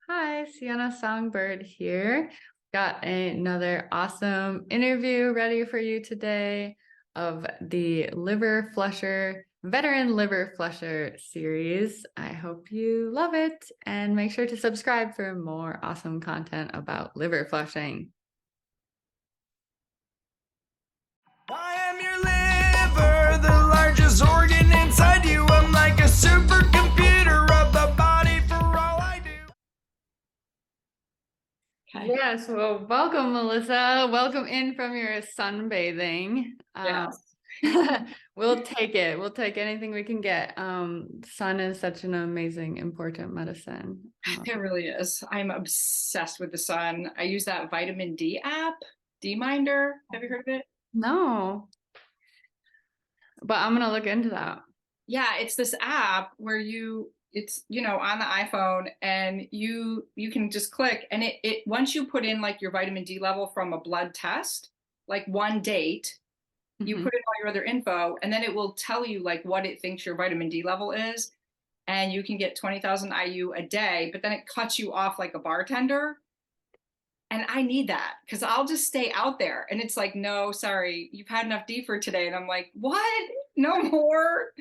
Hi, Siena Songbird here. Got another awesome interview ready for you today of the Veteran Liver Flusher series. I hope you love it and make sure to subscribe for more awesome content about liver flushing. I am your liver, the largest organ inside you. I'm like a supercomputer of the body for all I do. Yes, well, welcome, Melissa. Welcome in from your sunbathing. Yes, We'll take it. We'll take anything we can get. Sun is such an amazing, important medicine. It really is. I'm obsessed with the sun. I use that vitamin D app, D Minder. Have you heard of it? No, but I'm gonna look into that. Yeah, it's this app where it's on the iPhone and you can just click and it once you put in like your vitamin D level from a blood test, like one date, you Mhm. put in all your other info and then it will tell you like what it thinks your vitamin D level is. And you can get 20,000 IU a day, but then it cuts you off like a bartender. And I need that because I'll just stay out there. And it's like, no, sorry, you've had enough D for today. And I'm like, what? No more.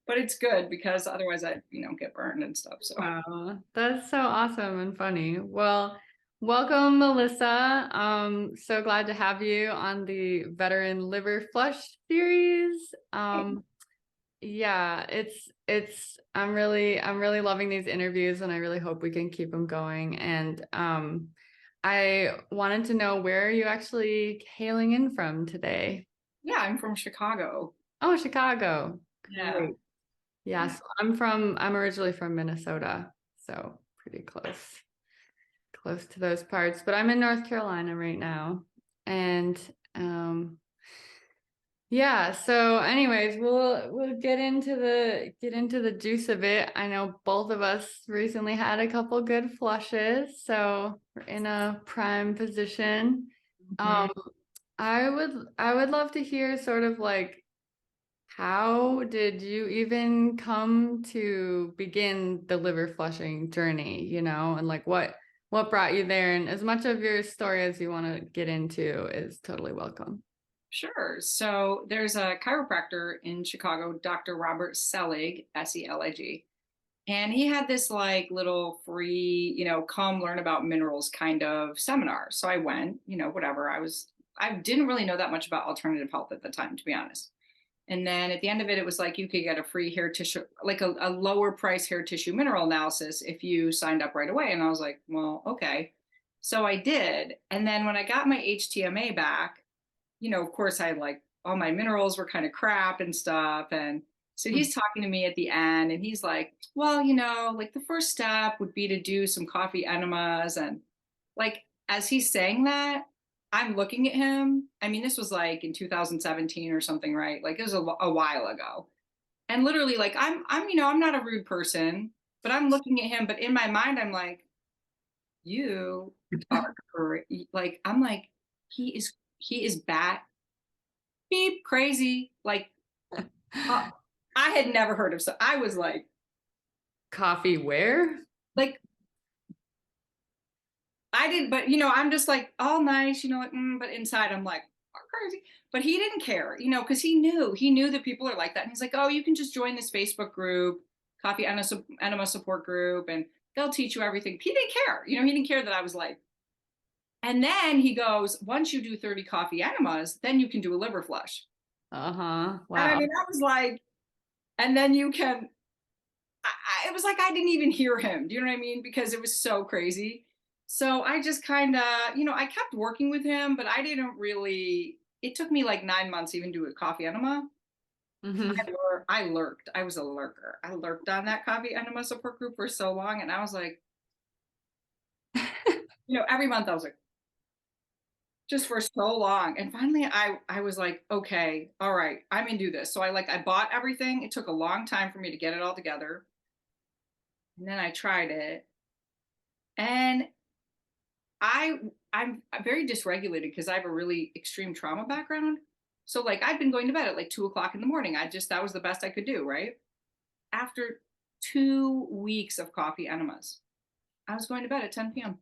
But it's good because otherwise I, get burned and stuff. So Wow, that's so awesome and funny. Well, welcome, Melissa. So glad to have you on the Veteran Liver Flush series. Yeah, I'm really loving these interviews and I really hope we can keep them going. And I wanted to know, where are you actually hailing in from today? yeah, I'm from Chicago. Oh, Chicago. Yeah. Great. Yeah, Yeah. so I'm originally from Minnesota, so pretty close to those parts, but I'm in North Carolina right now. And yeah, so anyways, we'll get into the juice of it. I know both of us recently had a couple good flushes, so we're in a prime position. Mhm. Um, I would love to hear sort of like, how did you even come to begin the liver flushing journey, and like what brought you there? And as much of your story as you want to get into is totally welcome. Sure. So there's a chiropractor in Chicago, Dr. Robert Selig, Selig. And he had this like little free, come learn about minerals kind of seminar. So I went, whatever. I didn't really know that much about alternative health at the time, to be honest. And then at the end of it, it was like you could get a free hair tissue, like a lower price hair tissue mineral analysis if you signed up right away. And I was like, well, okay. So I did. And then when I got my HTMA back, of course, I like all my minerals were kind of crap and stuff. And so he's talking to me at the end and he's like, well, like the first step would be to do some coffee enemas. And like, as he's saying that, I'm looking at him. I mean, this was like in 2017 or something, right? Like it was a while ago. And literally, like, I'm not a rude person, but I'm looking at him. But in my mind, I'm like, you are crazy. Like, I'm like, he is bat beep crazy. Like uh, I had never heard of. So I was Coffee where? like I didn't. But I'm just like all nice, like. But inside, I'm like crazy. But he didn't care, because he knew that people are like that. And he's like, oh, you can just join this Facebook group, Coffee Enema Support Group, and they'll teach you everything. He didn't care, he didn't care that I was like. And then he goes, once you do 30 coffee enemas, then you can do a liver flush. Uh-huh. And I Wow. mean, I was like, and then you can it was like I didn't even hear him. Do you know what I mean? Because it was so crazy. So I just kind of, I kept working with him, but I didn't really. It took me like 9 months even to do a coffee enema. Hmm. I lurked. I was a lurker. I lurked on that coffee enema support group for so long, and I was like, every month I was like, just for so long. And finally, I was like, okay, all right, I'm gonna do this. So I bought everything. It took a long time for me to get it all together, and then I tried it, and I I'm very dysregulated because I have a really extreme trauma background. So like I've been going to bed at like 2 o'clock in the morning. That was the best I could do, right? After 2 weeks of coffee enemas, I was going to bed at 10 p.m.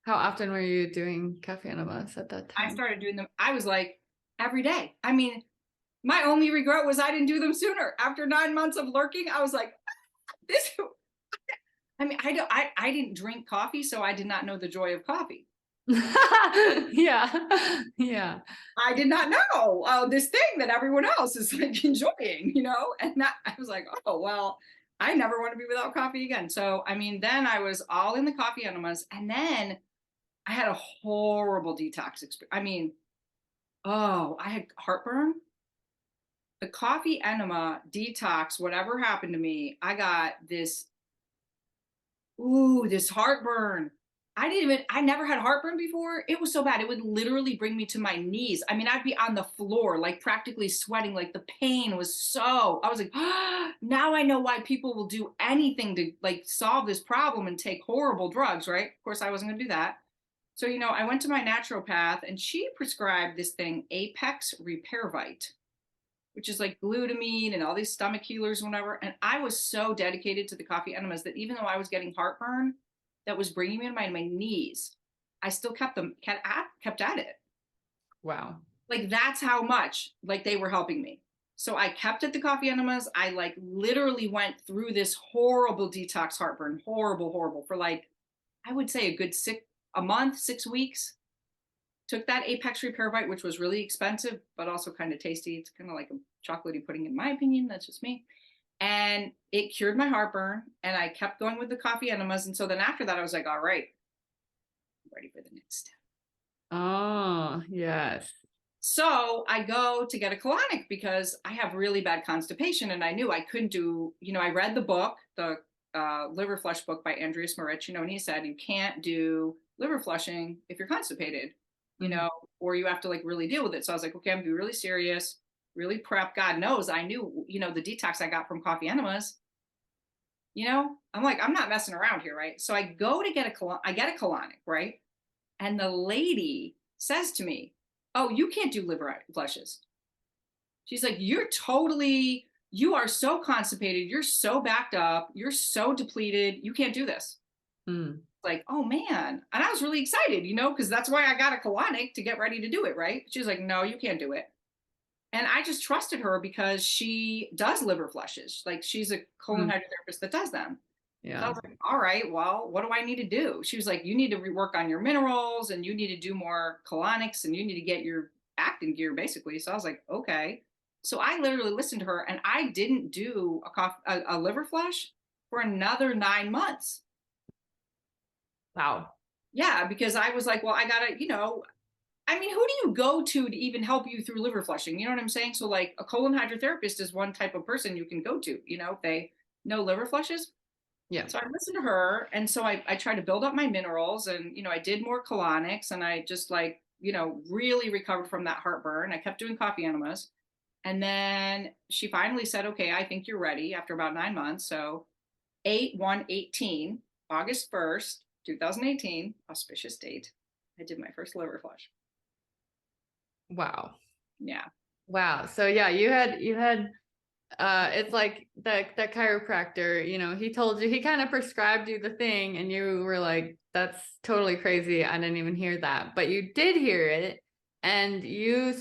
How often were you doing coffee enemas at that I time? started doing them. I was like every day. I mean, my only regret was I didn't do them sooner. After 9 months of lurking, I was like, this. I mean, I didn't drink coffee, so I did not know the joy of coffee. Yeah. Yeah. I did not know this thing that everyone else is like enjoying, and that I was like, oh, well, I never want to be without coffee again. So, I mean, then I was all in the coffee enemas, and then I had a horrible detox experience. I mean, oh, I had heartburn. The coffee enema detox, whatever happened to me, I got this heartburn. I never had heartburn before. It was so bad. It would literally bring me to my knees. I mean, I'd be on the floor, like practically sweating. Like the pain was so, I was like, now I know why people will do anything to like solve this problem and take horrible drugs, right? Of course, I wasn't going to do that. So, I went to my naturopath and she prescribed this thing, Apex Repairvite, which is like glutamine and all these stomach healers, whatever. And I was so dedicated to the coffee enemas that even though I was getting heartburn that was bringing me to my knees, I still kept at it. Wow. Like that's how much like they were helping me. So I kept at the coffee enemas. I like literally went through this horrible detox heartburn, horrible, for like, I would say a month, 6 weeks. Took that Apex Repairvite, which was really expensive, but also kind of tasty. It's kind of like a chocolatey pudding, in my opinion. That's just me. And it cured my heartburn. And I kept going with the coffee enemas. And so then after that, I was like, all right, I'm ready for the next step. Oh, yes. So I go to get a colonic because I have really bad constipation. And I knew I couldn't do, I read the book, the liver flush book by Andreas Moritz, and he said, you can't do liver flushing if you're constipated. Or you have to like really deal with it. So I was like, okay, I'm gonna be really serious, really prep. God knows I knew, the detox I got from coffee enemas, I'm like, I'm not messing around here. Right. So I go to get I get a colonic. Right. And the lady says to me, oh, you can't do liver flushes. She's like, you are so constipated. You're so backed up. You're so depleted. You can't do this. Mm. Like, oh man. And I was really excited, because that's why I got a colonic to get ready to do it, right? She was like, no, you can't do it. And I just trusted her because she does liver flushes. Like she's a colon hydrotherapist that does them. Yeah. So I was like, all right, well, what do I need to do? She was like, you need to rework on your minerals and you need to do more colonics and you need to get your acting gear basically. So I was like, okay. So I literally listened to her and I didn't do a liver flush for another 9 months. Wow. Yeah, because I was like, well, I gotta, I mean, who do you go to even help you through liver flushing? You know what I'm saying? So like a colon hydrotherapist is one type of person you can go to, if they know liver flushes. Yeah. So I listened to her. And so I tried to build up my minerals and, I did more colonics and I just like, really recovered from that heartburn. I kept doing coffee enemas. And then she finally said, okay, I think you're ready after about 9 months. So 8/1/18, August 1st, 2018, auspicious date, I did my first liver flush. Wow. Yeah. Wow. So yeah, you had it's like that chiropractor, he told you, he kind of prescribed you the thing and you were like, that's totally crazy. I didn't even hear that. But you did hear it and you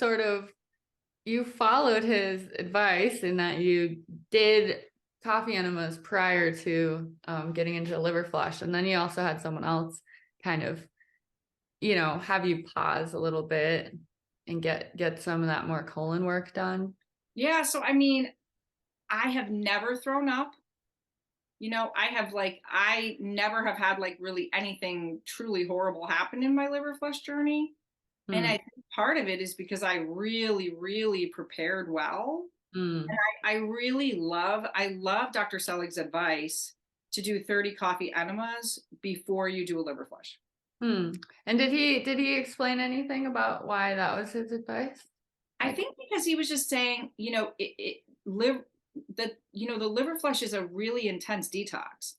followed his advice in that you did coffee enemas prior to getting into the liver flush. And then you also had someone else kind of, have you pause a little bit and get some of that more colon work done. Yeah. So, I mean, I have never thrown up. I never have had like really anything truly horrible happen in my liver flush journey. And I think part of it is because I really, really prepared well. And I love Dr. Selig's advice to do 30 coffee enemas before you do a liver flush. And did he explain anything about why that was his advice? I think because he was just saying, the liver flush is a really intense detox.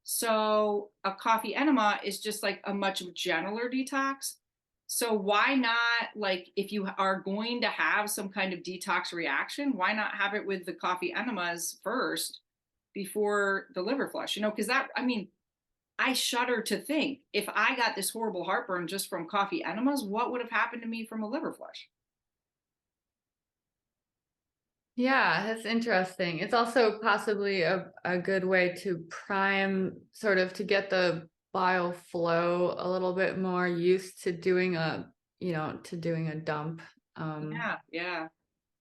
So a coffee enema is just like a much gentler detox. So why not, like, if you are going to have some kind of detox reaction, why not have it with the coffee enemas first before the liver flush? Because I shudder to think if I got this horrible heartburn just from coffee enemas, what would have happened to me from a liver flush? Yeah, that's interesting. It's also possibly a good way to prime, sort of to get the bile flow a little bit more used to doing to doing a dump. Um, Yeah, yeah.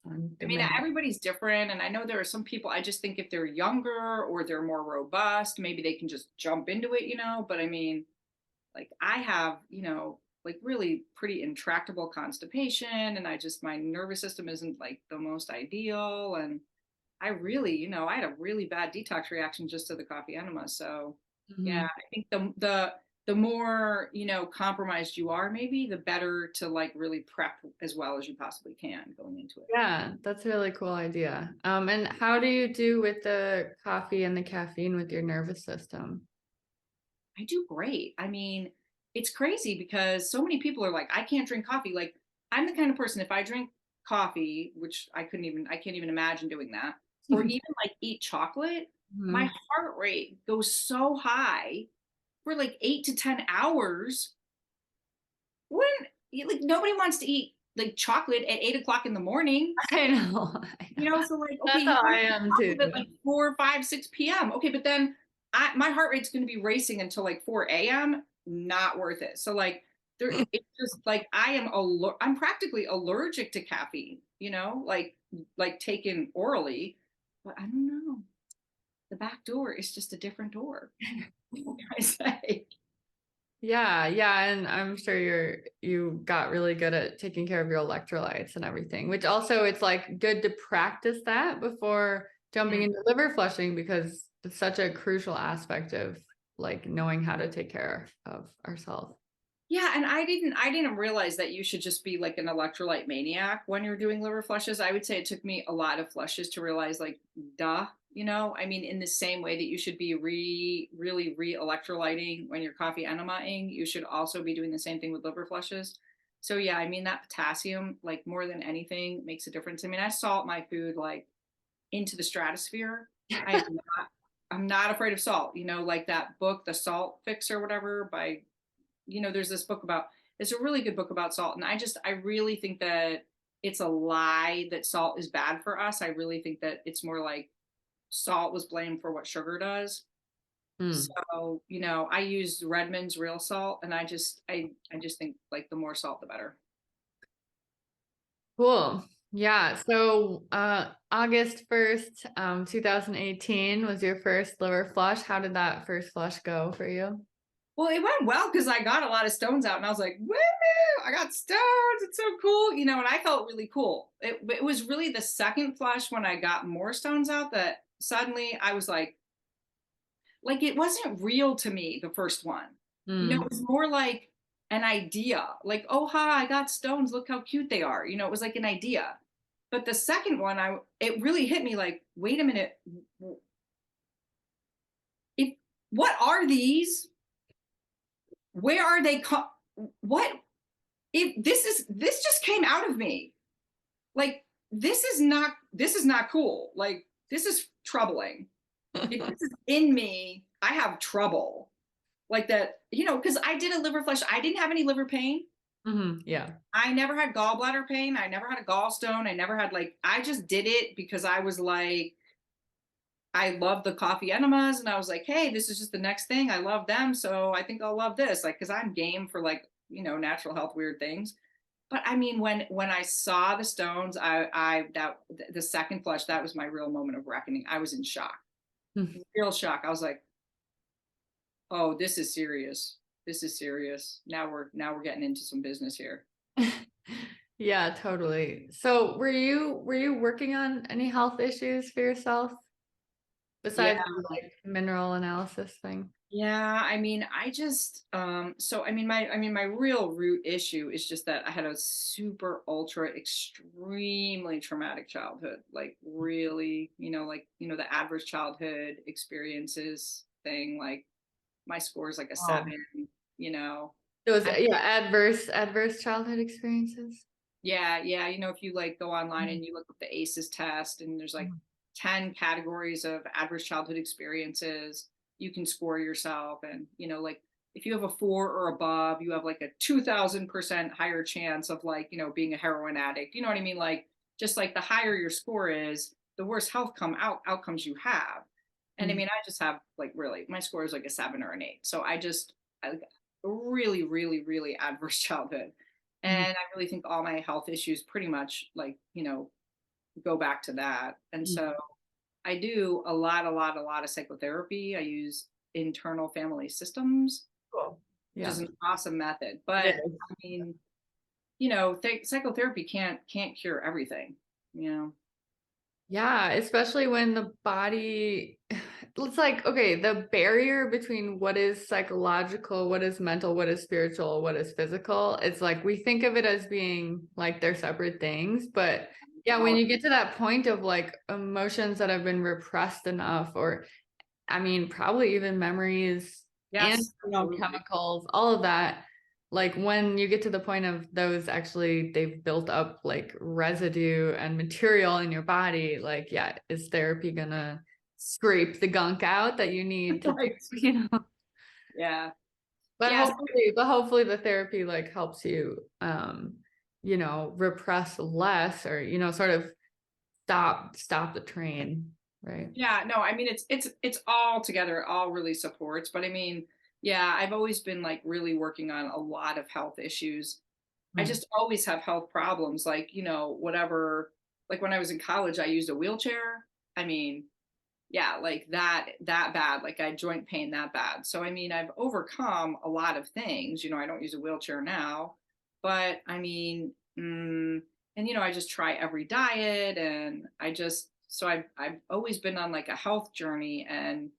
on I mean, demand. everybody's different. And I know there are some people, I just think if they're younger or they're more robust, maybe they can just jump into it, But I mean, like I have, like really pretty intractable constipation. And my nervous system isn't like the most ideal. And I really, I had a really bad detox reaction just to the coffee enema. So yeah, Mhm. I think the more, compromised you are, maybe the better to like really prep as well as you possibly can going into it. Yeah, that's a really cool idea. And how do you do with the coffee and the caffeine with your nervous system? I do great. I mean, it's crazy because so many people are like, I can't drink coffee. Like, I'm the kind of person, if I drink coffee, which I can't even imagine doing that, or even like eat chocolate, my Mhm. heart rate goes so high for like 8 to 10 hours when like nobody wants to eat like chocolate at 8 o'clock in the morning. I know. I know. So like, okay, That's you how want I to eat am too. chocolate at like 4, 5, 6 p.m. Okay, but then my heart rate's going to be racing until like 4 a.m. Not worth it. So like it's just like I'm practically allergic to caffeine, like taken orally. But I don't know. The back door is just a different door. What can I say? Yeah, yeah, and I'm sure you got really good at taking care of your electrolytes and everything, which also it's like good to practice that before jumping Mm. into liver flushing because it's such a crucial aspect of like knowing how to take care of ourselves. Yeah, and I didn't realize that you should just be like an electrolyte maniac when you're doing liver flushes. I would say it took me a lot of flushes to realize like duh, I mean in the same way that you should be really re-electrolyting when you're coffee enemaing, you should also be doing the same thing with liver flushes. So yeah, I mean that potassium like more than anything makes a difference. I mean, I salt my food like into the stratosphere. I am not I'm not afraid of salt, like that book, The Salt Fix or whatever by there's this book about it's a really good book about salt. And I really think that it's a lie that salt is bad for us. I really think that it's more like salt was blamed for what sugar does. Hmm. So, I use Redmond's real salt and I just think like the more salt the better. Cool. Yeah. So August 1st, 2018 was your first liver flush. How did that first flush go for you? Well, it went well because I got a lot of stones out and I was like, woo, I got stones. It's so cool. And I felt really cool. It was really the second flush when I got more stones out that suddenly I was like it wasn't real to me the first one. Hmm. It was more like an idea, like, oh hi, I got stones, look how cute they are. It was like an idea. But the second one, it really hit me like, wait a minute, it what are these? Where are they what if this just came out of me? Like this is not cool. Like this is troubling. If this is in me, I have trouble. Like that, because I did a liver flush. I didn't have any liver pain. Yeah. I never had gallbladder pain. I never had a gallstone. I never had I just did it because I was like, I love the coffee enemas. And I was like, hey, this is just the next thing. I love them. So I think I'll love this. Like, cause I'm game for like, natural health, weird things. But I mean, when I saw the stones, the second flush, that was my real moment of reckoning. I was in shock, real shock. I was like, oh, this is serious. This is serious. Now we're getting into some business here. Yeah, totally. So were you working on any health issues for yourself Yeah. besides the like mineral analysis thing? Yeah, I mean, I just so I mean my real root issue is just that I had a super ultra extremely traumatic childhood. Like really, the adverse childhood experiences thing, like my score is like a Oh. 7, you know. Those I yeah, adverse childhood experiences. Yeah, yeah. If you like go online and you look up the ACEs test, and there's like Mhm. 10 categories of adverse childhood experiences, you can score yourself. And, you know, like if you have a 4 or above, you have like a 2000% higher chance of like, you know, being a heroin addict. You know what I mean? Like, just like the higher your score is, the worse health outcomes you have. And I mean, I just have like really, my score is like a 7 or an 8. So I really, really, really adverse childhood. Mm. And I really think all my health issues pretty much like, you know, go back to that. And so I do a lot of psychotherapy. I use internal family systems, Cool. which Yeah. is an awesome method. It But is. I mean, you know, psychotherapy can't cure everything, you know. Yeah, especially when the body, it's like, okay, the barrier between what is psychological, what is mental, what is spiritual, what is physical, it's like we think of it as being like they're separate things. But yeah, when you get to that point of like emotions that have been repressed enough, or I mean, probably even memories and Yes, chemicals, all of that. Like when you get to the point of those actually, they've built up like residue and material in your body. Like, yeah, is therapy gonna scrape the gunk out that you need to, right. you know? Yeah. But Yes. hopefully the therapy like helps you, you know, repress less, or, you know, sort of stop the train, right? Yeah, no, I mean it's all together, it all really supports. But I mean, yeah, I've always been like really working on a lot of health issues. I Mm. just always have health problems, like, you know, whatever, like when I was in college, I used a wheelchair. I mean, yeah, like that bad, like I had joint pain that bad. So I mean, I've overcome a lot of things. You know, I don't use a wheelchair now, but I mean, and you know, I just try every diet, and I just so I've always been on like a health journey, and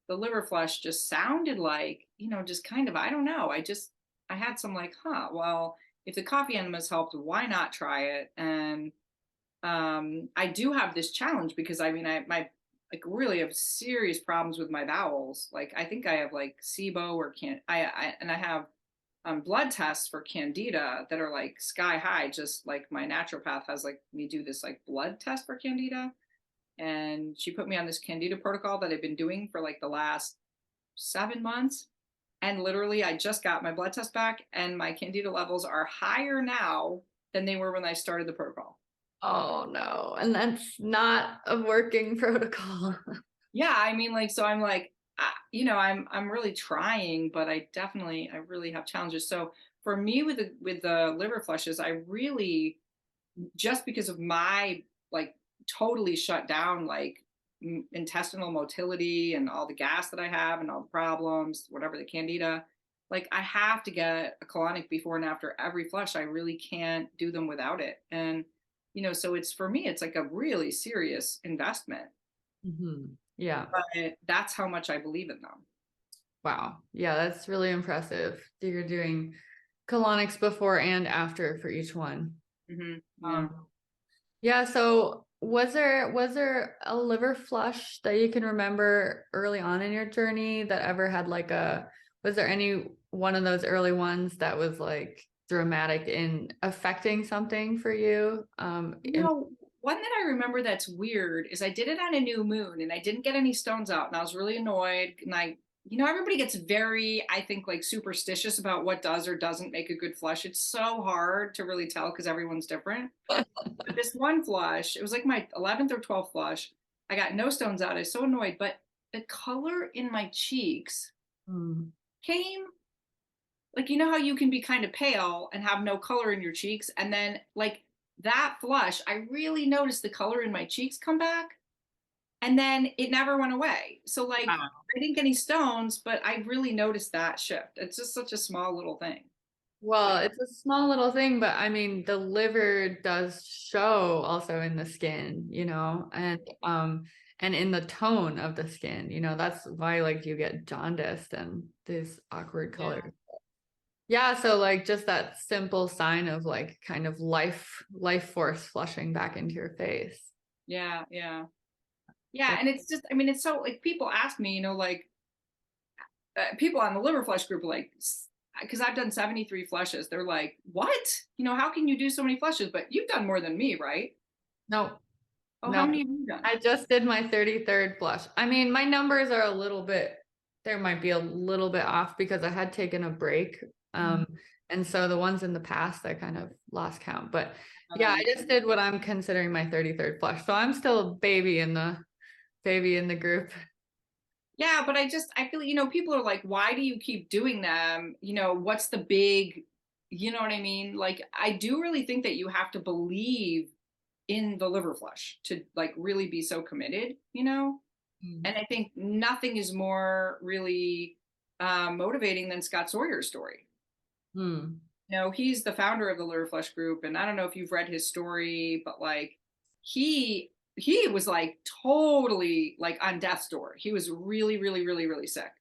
the liver flush just sounded like, you know, just kind of, I don't know, I had some like, well, if the coffee enemas helped, why not try it? And I do have this challenge because I mean, my like really have serious problems with my bowels. Like I think I have like SIBO or and I have blood tests for candida that are like sky high. Just like my naturopath has like me do this like blood test for candida, and she put me on this candida protocol that I've been doing for like the last 7 months. And literally, I just got my blood test back, and my candida levels are higher now than they were when I started the protocol. Oh no. And that's not a working protocol. Yeah, I mean, like, so I'm like, you know, I'm really trying, but I really have challenges. So for me with the liver flushes, I really, just because of my like totally shut down like intestinal motility and all the gas that I have and all the problems, whatever the candida, like I have to get a colonic before and after every flush. I really can't do them without it. And you know, so it's for me, it's like a really serious investment. Yeah. But that's how much I believe in them. Wow. Yeah, that's really impressive. You're doing colonics before and after for each one. Yeah. Yeah, so was there a liver flush that you can remember early on in your journey that ever had like was there any one of those early ones that was like dramatic in affecting something for you? You know, one that I remember that's weird is I did it on a new moon and I didn't get any stones out, and I was really annoyed. And you know, everybody gets very, I think, like superstitious about what does or doesn't make a good flush. It's so hard to really tell because everyone's different. But this one flush, it was like my 11th or 12th flush. I got no stones out. I was so annoyed, but the color in my cheeks Mm. came, like, you know how you can be kind of pale and have no color in your cheeks, and then like that flush, I really noticed the color in my cheeks come back, and then it never went away. So like Wow. I didn't get any stones, but I really noticed that shift. It's just such a small little thing. Well, it's a small little thing, but I mean, the liver does show also in the skin, you know, and in the tone of the skin, you know, that's why like you get jaundiced and these awkward Yeah. colors. Yeah, so like just that simple sign of like kind of life force flushing back into your face. Yeah, yeah. Yeah, That- and it's just, I mean, it's so like people ask me, you know, like people on the liver flush group are like, because I've done 73 flushes, they're like, what? You know, how can you do so many flushes? But you've done more than me, right? no, Oh, how no. many have you done? I just did my 33rd flush. I mean, my numbers are a little bit there might be a little bit off because I had taken a break. And so the ones in the past, I kind of lost count. But yeah, I just did what I'm considering my 33rd flush. So I'm still a baby in the group. Yeah, but I feel, people are like, why do you keep doing them? What's the big, you know what I mean? Like, I do really think that you have to believe in the liver flush to like really be so committed, And I think nothing is more really motivating than Scott Sawyer's story. Mm. He's the founder of the liver flush group, and I don't know if you've read his story, but like he was like totally like on death's door. He was really, really, really, really sick,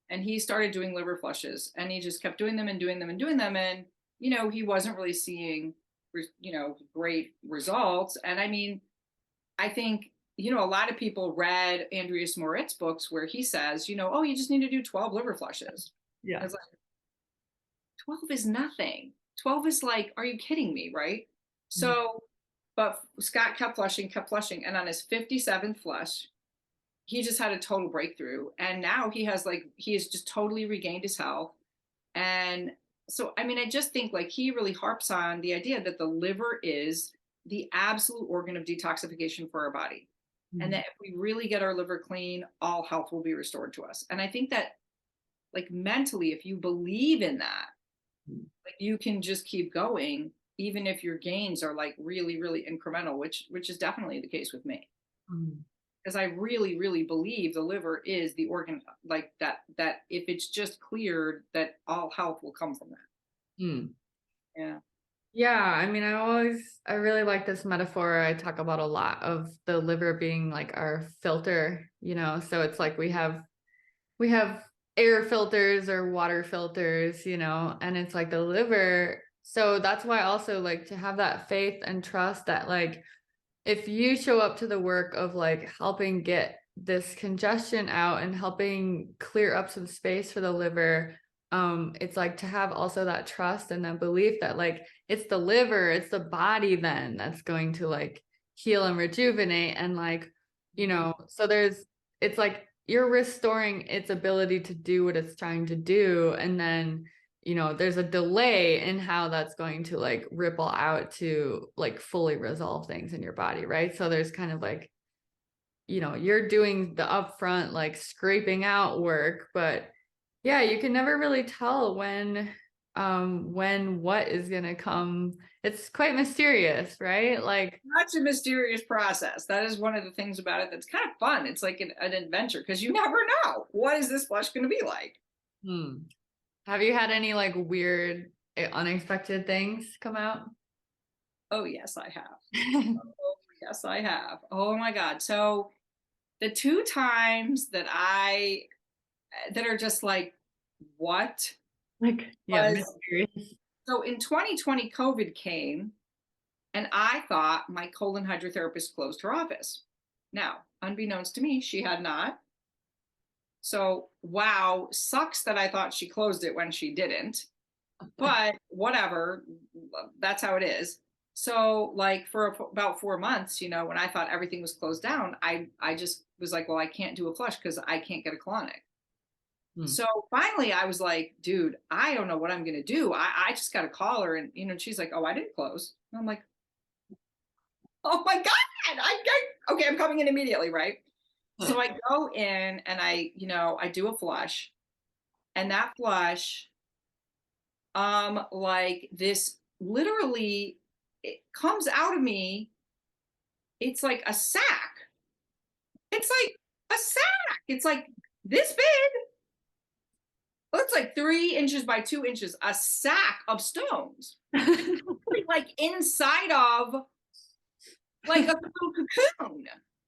and he started doing liver flushes, and he just kept doing them and doing them and doing them, and he wasn't really seeing great results. And I mean, I think a lot of people read Andreas Moritz's books where he says, oh, you just need to do 12 liver flushes. Yeah. I was like, 12 is nothing. 12 is like, are you kidding me? Right. So, but Scott kept flushing. And on his 57th flush, he just had a total breakthrough. And now he has just totally regained his health. And so, I mean, I just think like he really harps on the idea that the liver is the absolute organ of detoxification for our body. And that if we really get our liver clean, all health will be restored to us. And I think that like mentally, if you believe in that, like, you can just keep going, even if your gains are like really, really incremental, which is definitely the case with me. Because I really, really believe the liver is the organ like that if it's just cleared, that all health will come from that. Yeah. Yeah, I mean, I really like this metaphor. I talk about a lot of the liver being like our filter, so it's like we have air filters or water filters, and it's like the liver. So that's why I also like to have that faith and trust that like if you show up to the work of like helping get this congestion out and helping clear up some space for the liver, it's like to have also that trust and that belief that like it's the liver, it's the body then that's going to like heal and rejuvenate. And like, so it's like you're restoring its ability to do what it's trying to do. And then, there's a delay in how that's going to like ripple out to like fully resolve things in your body. Right. So there's kind of like, you're doing the upfront, like scraping out work, but yeah, you can never really tell when what is going to come. It's quite mysterious, right? Like Such a mysterious process. That is one of the things about it that's kind of fun. It's like an adventure because you never know what is this flush going to be like. Have you had any like weird, unexpected things come out? Oh, yes, I have. Oh, yes, I have. Oh my God. So the two times that are just like, what? Like, yeah, Was, mysterious. so in 2020, COVID came, and I thought my colon hydrotherapist closed her office. Now, unbeknownst to me, she had not. So, wow, sucks that I thought she closed it when she didn't. But whatever, that's how it is. So, like for about 4 months, when I thought everything was closed down, I just was like, well, I can't do a flush because I can't get a colonic. So finally I was like, dude, I don't know what I'm going to do. I just got to call her. And, she's like, oh, I didn't close. And I'm like, oh my God, okay, I'm coming in immediately. Right. So I go in and I do a flush, and that flush, like this, literally, it comes out of me. It's like a sack. It's like a sack. It's like this big. It's like 3 inches by 2 inches, a sack of stones, like inside of like a little cocoon.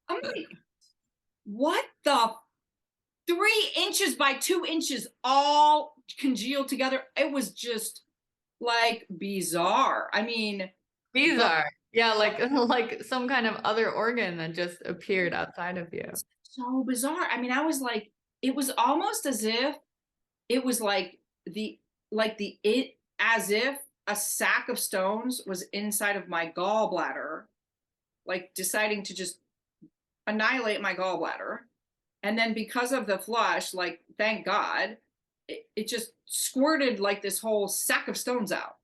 I'm like, what the 3 inches by 2 inches all congealed together? It was just like bizarre. I mean, Bizarre. Yeah, like some kind of other organ that just appeared outside of you. So bizarre. I mean, I was like, it was almost as if it was as if a sack of stones was inside of my gallbladder, like deciding to just annihilate my gallbladder. And then because of the flush, like, thank God, it just squirted like this whole sack of stones out.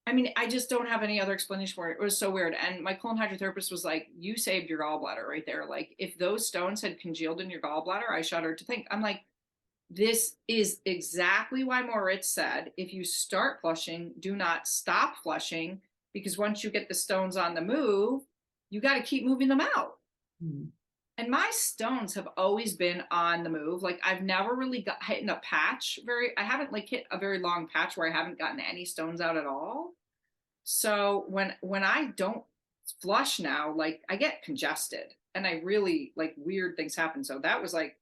I mean, I just don't have any other explanation for it. It was so weird. And my colon hydrotherapist was like, you saved your gallbladder right there. Like, if those stones had congealed in your gallbladder, I shudder to think. I'm like, this is exactly why Moritz said, if you start flushing, do not stop flushing, because once you get the stones on the move, you got to keep moving them out. Mm. And my stones have always been on the move. Like, I've never really got hit in a patch I haven't like hit a very long patch where I haven't gotten any stones out at all. So when I don't flush now, like, I get congested and I really, like, weird things happen. So that was like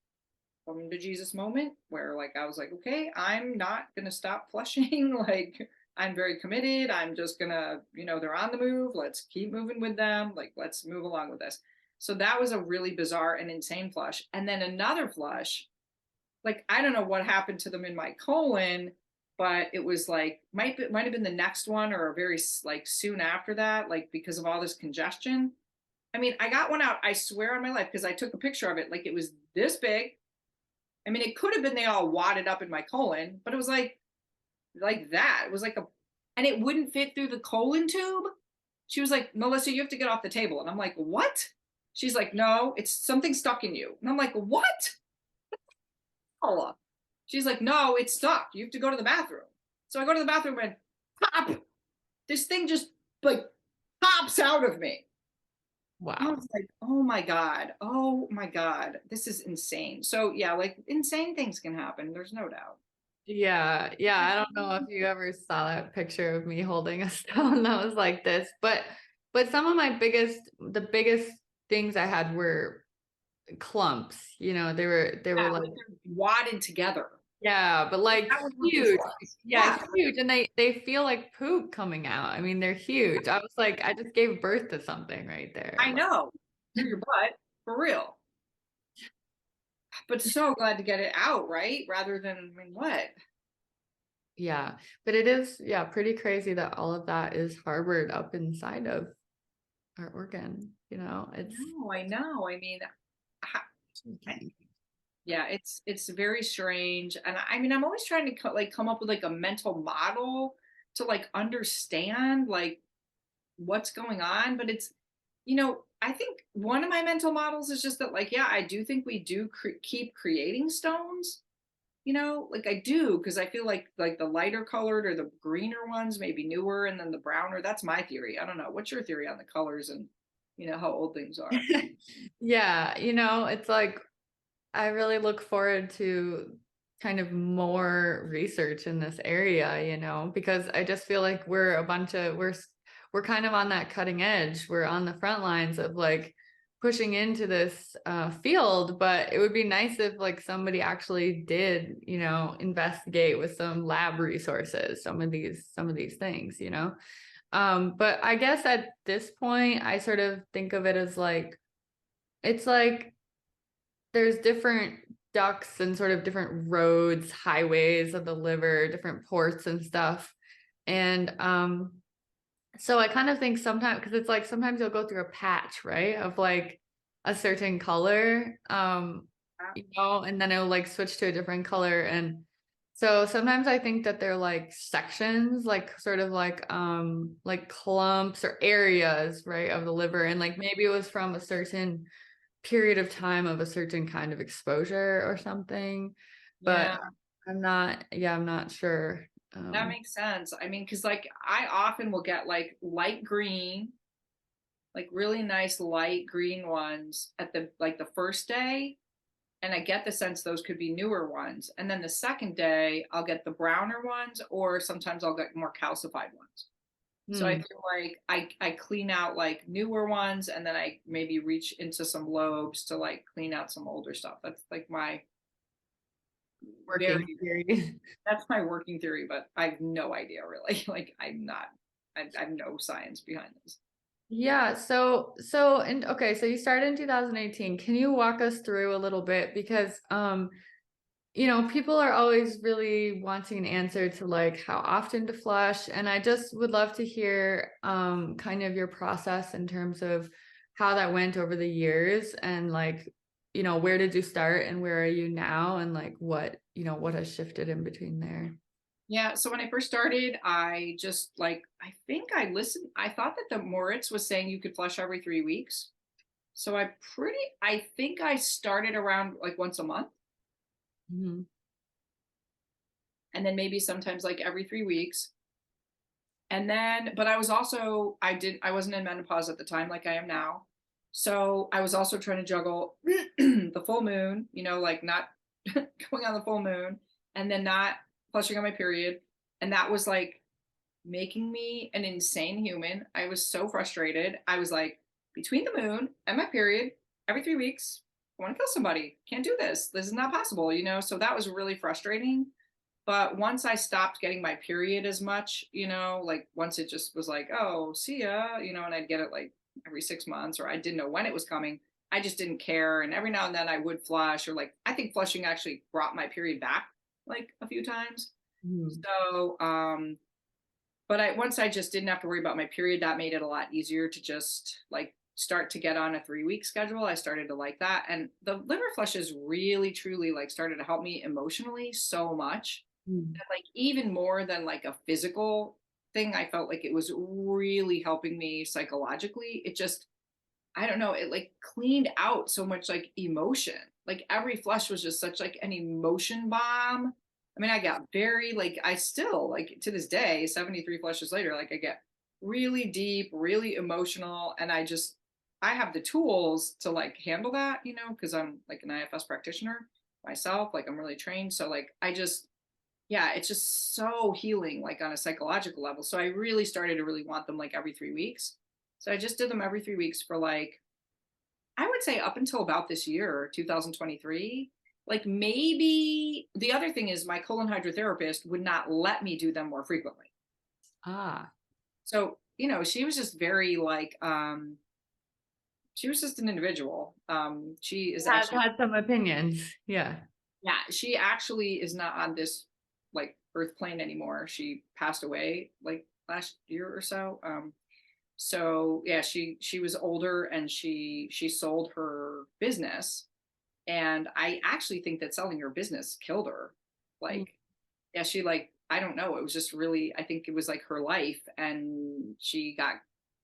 come to Jesus moment where, like, I was like, okay, I'm not gonna stop flushing. Like, I'm very committed. I'm just gonna, they're on the move. Let's keep moving with them. Like, let's move along with this. So that was a really bizarre and insane flush. And then another flush, like, I don't know what happened to them in my colon, but it was like, might have been the next one or very, like, soon after that, like, because of all this congestion. I mean, I got one out, I swear on my life, because I took a picture of it. Like, it was this big. I mean, it could have been they all wadded up in my colon, but it was like that. It was like and it wouldn't fit through the colon tube. She was like, Melissa, you have to get off the table. And I'm like, what? She's like, no, it's something stuck in you. And I'm like, what? Oh. She's like, no, it's stuck. You have to go to the bathroom. So I go to the bathroom and pop. This thing just, like, pops out of me. I Wow. was like, oh my God. Oh my God. This is insane. So yeah, like, insane things can happen. There's no doubt. Yeah, yeah. I don't know if you ever saw that picture of me holding a stone that was like this, but some of the biggest things I had were clumps. They were Yeah, like, like, they're wadded together. yeah, but like That was what this huge. was. Yeah, Yeah, huge, and they feel like poop coming out. I mean, they're huge. I was like, I just gave birth to something right there. I know. Through your butt, for real. But so glad to get it out, right? Rather than, I mean, what? Yeah, but it is, yeah, pretty crazy that all of that is harbored up inside of our organ. It's No, I know. I mean, yeah, it's very strange. And I mean, I'm always trying to like come up with, like, a mental model to, like, understand, like, what's going on. But I think one of my mental models is just that, like, yeah, I do think we do keep creating stones. Like, I do, because I feel like the lighter colored or the greener ones may be newer, and then the browner. That's my theory. I don't know. What's your theory on the colors and how old things are? yeah, it's like I really look forward to kind of more research in this area, because I just feel like we're kind of on that cutting edge. We're on the front lines of, like, pushing into this field, but it would be nice if, like, somebody actually did, investigate with some lab resources, some of these things. But I guess at this point, I sort of think of it as like, it's like there's different ducts and sort of different roads, highways of the liver, different ports and stuff. And so I kind of think sometimes, because it's like sometimes you'll go through a patch, right, of like a certain color, and then it'll like switch to a different color. And so sometimes I think that they're like sections, like sort of like clumps or areas, right, of the liver. And like maybe it was from a certain period of time of a certain kind of exposure or something. But Yeah, I'm not sure. that makes sense. I mean, because, like, I often will get, like, light green, like, really nice light green ones at the first day. And I get the sense those could be newer ones. And then the second day, I'll get the browner ones, or sometimes I'll get more calcified ones. So I Hmm. feel like I clean out, like, newer ones, and then I maybe reach into some lobes to, like, clean out some older stuff. That's like my Working very theory. that's my working theory, but I have no idea really. Like, I have no science behind this. Yeah, and okay, so you started in 2018. Can you walk us through a little bit? Because people are always really wanting an answer to, like, how often to flush, and I just would love to hear kind of your process in terms of how that went over the years, and, like, where did you start and where are you now? And like, what has shifted in between there? Yeah. So when I first started, I just like, I think I listened. I thought that the Moritz was saying you could flush every 3 weeks. So I think I started around like once a month, Mhm. and then maybe sometimes like every 3 weeks. And then, but I wasn't in menopause at the time like I am now. So I was also trying to juggle the full moon, like not going on the full moon and then not flushing on my period. And that was like making me an insane human. I was so frustrated. I was like, between the moon and my period, every 3 weeks, I want to kill somebody. Can't do this. This is not possible. So that was really frustrating. But once I stopped getting my period as much, like once it just was like, oh, see ya, and I'd get it like every 6 months, or I didn't know when it was coming. I just didn't care. And every now and then I would flush, or like, I think flushing actually brought my period back like a few times. Mhm. So, but once I just didn't have to worry about my period, that made it a lot easier to just like start to get on a 3 week schedule. I started to like that. And the liver flushes really, truly like started to help me emotionally so much. Mhm. And like even more than like a physical thing, I felt like it was really helping me psychologically. It just, I don't know, it like cleaned out so much like emotion. Like every flush was just such like an emotion bomb. I mean, I got very like, I still like to this day, 73 flushes later, like I get really deep, really emotional. And I have the tools to like handle that, because I'm like an IFS practitioner myself, like I'm really trained. So like, yeah, it's just so healing, like on a psychological level. So I really started to really want them like every 3 weeks. So I just did them every 3 weeks for like, I would say up until about this year, 2023. Like maybe the other thing is my colon hydrotherapist would not let me do them more frequently. Ah, So, she was just very like, she was just an individual. She is has actually, had some opinions. Yeah. yeah, she actually is not on this like earth plane anymore. She passed away like last year or so. So yeah, she was older and she sold her business, and I actually think that selling her business killed her. Mm. Like, yeah, she like, I don't know, it was just really, I think it was like her life, and she got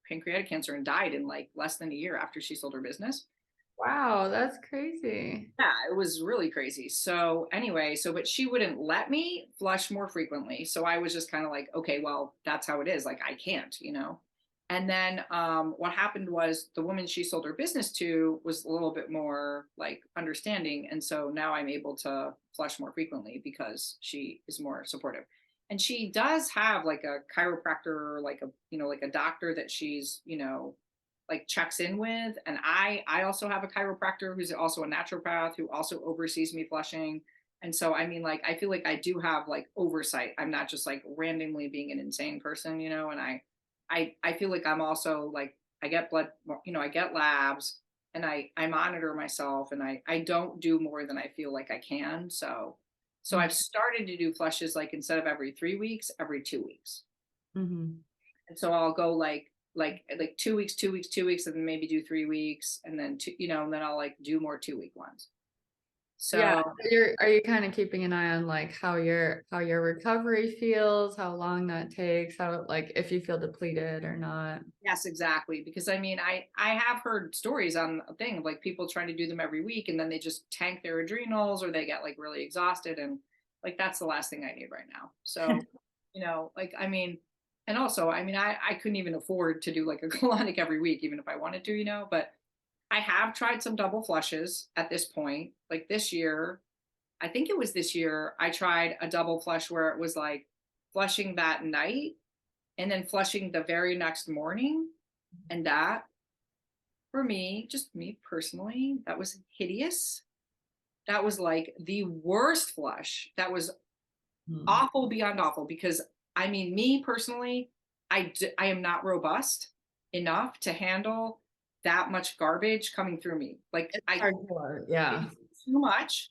pancreatic cancer and died in like less than a year after she sold her business. Wow, that's crazy. Yeah, it was really crazy. So anyway, but she wouldn't let me flush more frequently. So I was just kind of like, okay, well, that's how it is. Like I can't. And then what happened was the woman she sold her business to was a little bit more like understanding. And so now I'm able to flush more frequently because she is more supportive. And she does have like a chiropractor, like like a doctor that she's, like checks in with. And I also have a chiropractor who's also a naturopath who also oversees me flushing. And so I mean, like I feel like I do have like oversight. I'm not just like randomly being an insane person, and I feel like I'm also like I get blood, I get labs, and I monitor myself, and I don't do more than I feel like I can. So I've started to do flushes like instead of every 3 weeks, every 2 weeks. Mm-hmm. And so I'll go like 2 weeks, 2 weeks, 2 weeks, and then maybe do 3 weeks, and then and then I'll like do more 2 week ones. Yeah. So So are you kind of keeping an eye on like how your recovery feels, how long that takes, how like if you feel depleted or not? yes, exactly. Because I mean, I have heard stories on a thing of like people trying to do them every week, and then they just tank their adrenals, or they get like really exhausted, and like that's the last thing I need right now. So like I mean, and also I mean I couldn't even afford to do like a colonic every week, even if I wanted to, but I have tried some double flushes at this point. Like this year, I think it was this year, I tried a double flush where it was like flushing that night and then flushing the very next morning. And that, for me, just me personally, that was hideous. That was like the worst flush. That was Hmm. awful beyond awful because I mean, me personally, I am not robust enough to handle that much garbage coming through me. Like It's hardcore. Yeah. too much.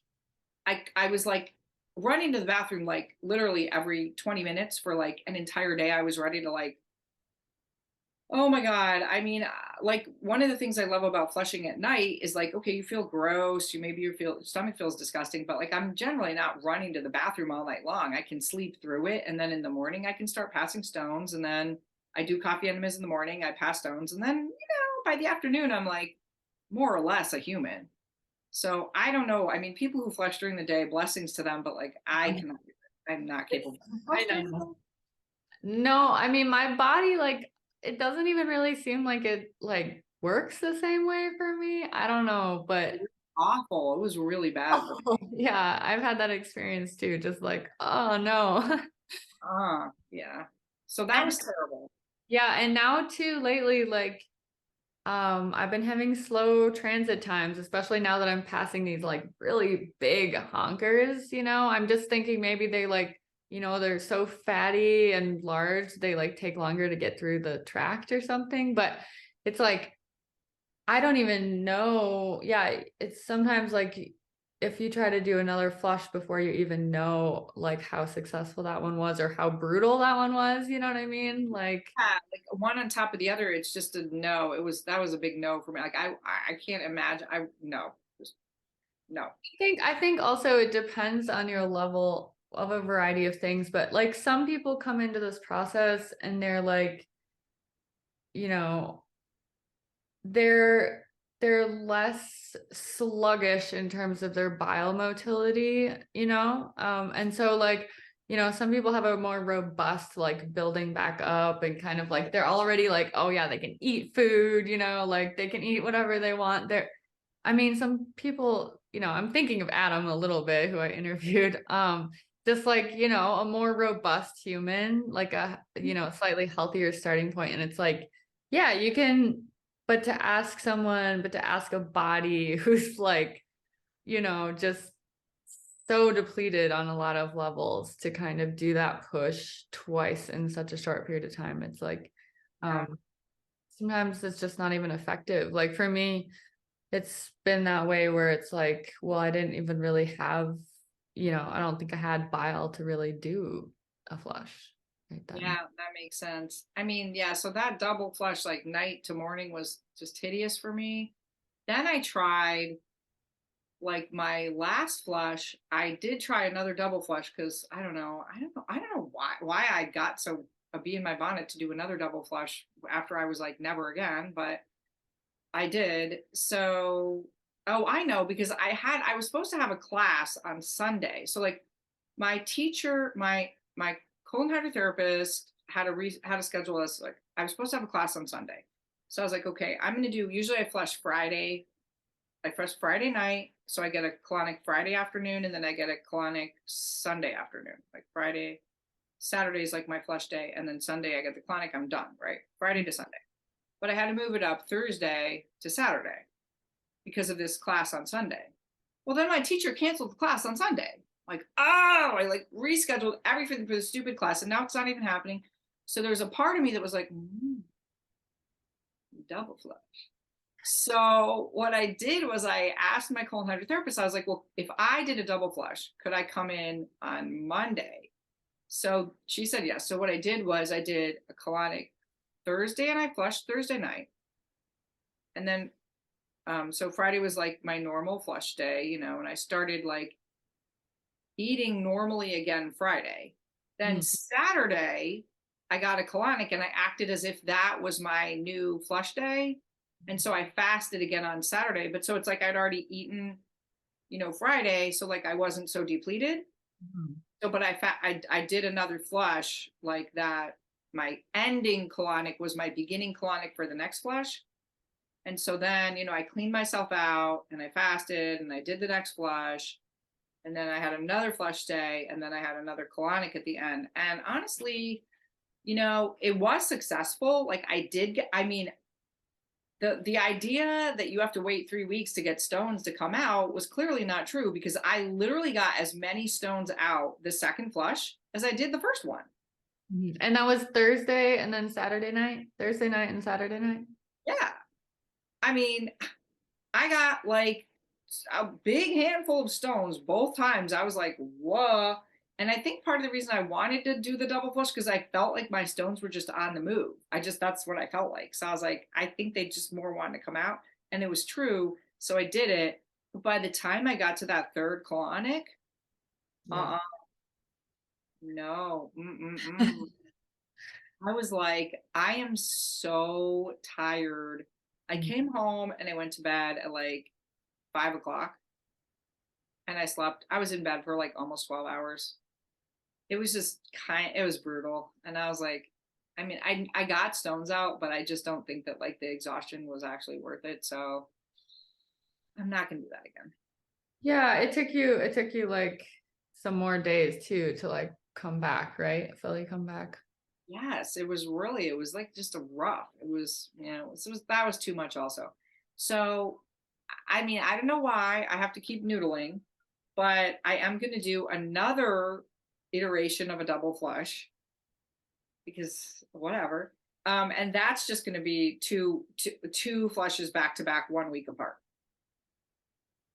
I was like running to the bathroom like literally every 20 minutes for like an entire day. I was ready to like Oh my God. I mean, like one of the things I love about flushing at night is like, okay, you feel gross, you feel stomach feels disgusting, but like I'm generally not running to the bathroom all night long. I can sleep through it. And then in the morning I can start passing stones. And then I do coffee enemas in the morning, I pass stones. And then, by the afternoon, I'm like more or less a human. So I don't know. I mean, people who flush during the day, blessings to them, but like I cannot do it. I'm not capable of I flushing. know. No, I mean my body like it doesn't even really seem like it like works the same way for me. I don't know, but Awful. It was really bad for me. yeah, I've had that experience too. Just like, oh no. Yeah. So that And was terrible. yeah, and now too lately, like I've been having slow transit times, especially now that I'm passing these like really big honkers, you know. I'm just thinking maybe they like, you know, they're so fatty and large, they like take longer to get through the tract or something. But it's like I don't even know. Yeah, it's sometimes like if you try to do another flush before you even know like how successful that one was or how brutal that one was, you know what I mean? Like Yeah, like one on top of the other, it's just a no. That was a big no for me. Like I can't imagine. No, just no. I think also it depends on your level of a variety of things, but like some people come into this process and they're like, you know, they're they're less sluggish in terms of their bile motility, you know? And so like, you know, some people have a more robust like building back up and kind of like they're already like, oh yeah, they can eat food, you know, like they can eat whatever they want. I mean, some people, you know, I'm thinking of Adam a little bit, who I interviewed. Just like, you know, a more robust human, like a, you know, slightly healthier starting point. And it's like, yeah, you can, but to ask a body who's like, you know, just so depleted on a lot of levels to kind of do that push twice in such a short period of time, it's like, Yeah. sometimes it's just not even effective. Like for me, it's been that way where it's like, well, I didn't even really have, you know, I don't think I had bile to really do a flush right then. Yeah, that makes sense. I mean, yeah, so that double flush, like night to morning, was just hideous for me. Then I tried like my last flush, I did try another double flush because I don't know why I got so a bee in my bonnet to do another double flush after I was like never again, but I did. So, oh, I know because I was supposed to have a class on Sunday. So like my teacher, my colon hydrotherapist had to schedule us like I was supposed to have a class on Sunday. So I was like, okay, I'm going to do usually I flush Friday. I flush Friday night, so I get a colonic Friday afternoon and then I get a colonic Sunday afternoon. Like Friday, Saturday is like my flush day and then Sunday I get the colonic, I'm done, right? Friday to Sunday. But I had to move it up Thursday to Saturday because of this class on Sunday. Well, then my teacher canceled the class on Sunday. Like, oh, I like rescheduled everything for the stupid class, and now it's not even happening. So there's a part of me that was like, double flush. So what I did was I asked my colon hydrotherapist, I was like, well, if I did a double flush, could I come in on Monday? So she said yes. So what I did was I did a colonic Thursday and I flushed Thursday night. And then so Friday was like my normal flush day, you know, and I started like eating normally again Friday. Then Mm. Saturday, I got a colonic and I acted as if that was my new flush day. And so I fasted again on Saturday. But so it's like I'd already eaten, you know, Friday. So like I wasn't so depleted. Mhm. So, but I did another flush like that. My ending colonic was my beginning colonic for the next flush. And so then, you know, I cleaned myself out and I fasted and I did the next flush. And then I had another flush day and then I had another colonic at the end. And honestly, you know, it was successful. Like I did get, I mean, the idea that you have to wait 3 weeks to get stones to come out was clearly not true because I literally got as many stones out the second flush as I did the first one. Mhm. And that was Thursday and then Saturday night, Thursday night and Saturday night. Yeah. I mean, I got like a big handful of stones both times. I was like, whoa. And I think part of the reason I wanted to do the double flush because I felt like my stones were just on the move. That's what I felt like. So I was like, I think they just more wanted to come out. And it was true. So I did it. But by the time I got to that third colonic, Yeah. no. I was like, I am so tired. I came home and I went to bed at like 5 o'clock and I slept. I was in bed for like almost 12 hours. It was just it was brutal. And I was like, I mean, I got stones out, but I just don't think that like the exhaustion was actually worth it. So I'm not gonna do that again. Yeah, it took you like some more days too to like come back, right? Fully come back. Yes, it was like just a rough. It was, that was too much also. So, I mean, I don't know why I have to keep noodling, but I am going to do another iteration of a double flush because whatever. And that's just going to be two flushes back to back 1 week apart.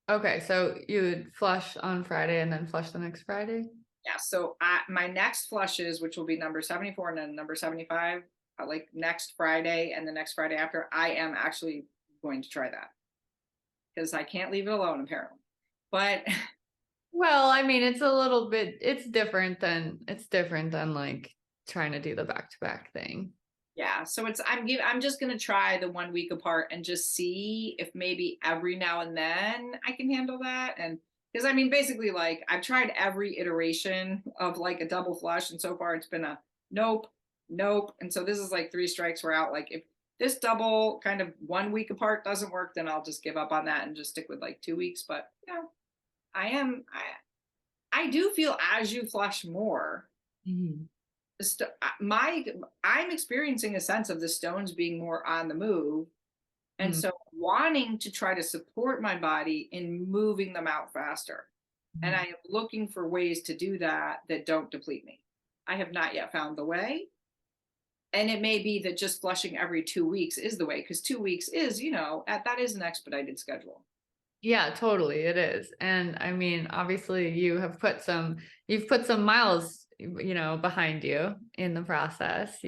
Okay, so you would flush on Friday and then flush the next Friday? Yeah. So my next flushes, which will be number 74 and then number 75, like next Friday and the next Friday after, I am actually going to try that because I can't leave it alone apparently. But Well, I mean, it's different than like trying to do the back-to-back thing. yeah, so I'm just gonna try the 1 week apart and just see if maybe every now and then I can handle that. And because I mean, basically, like I've tried every iteration of like a double flush, and so far it's been a nope, nope. And so this is like three strikes, we're out. Like if this double kind of 1 week apart doesn't work, then I'll just give up on that and just stick with like 2 weeks. But I am I do feel as you flush more, Mhm. my I'm experiencing a sense of the stones being more on the move, and Mhm. so wanting to try to support my body in moving them out faster. And I am looking for ways to do that that don't deplete me. I have not yet found the way. And it may be that just flushing every 2 weeks is the way, because 2 weeks is, that is an expedited schedule. Yeah, totally, it is. And I mean, obviously you've put some miles, behind you in the process,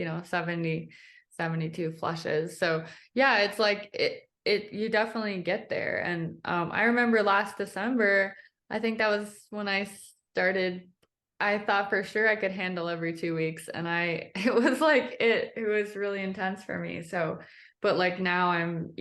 72 flushes. So yeah, it's like you definitely get there. And I remember last December, I think that was when I started. I thought for sure I could handle every 2 weeks, and it was like it was really intense for me. So, but like now I'm,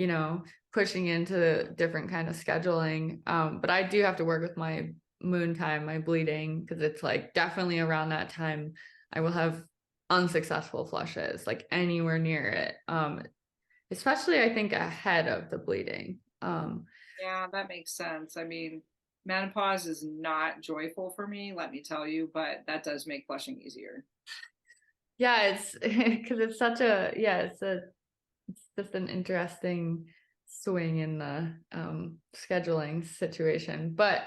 pushing into different kind of scheduling. But I do have to work with my moon time, my bleeding, because it's like definitely around that time I will have unsuccessful flushes, like anywhere near it. Especially I think ahead of the bleeding. Yeah, that makes sense. I mean, menopause is not joyful for me, let me tell you, but that does make flushing easier. Yeah, it's because it's such a yeah, it's just an interesting swing in the scheduling situation. But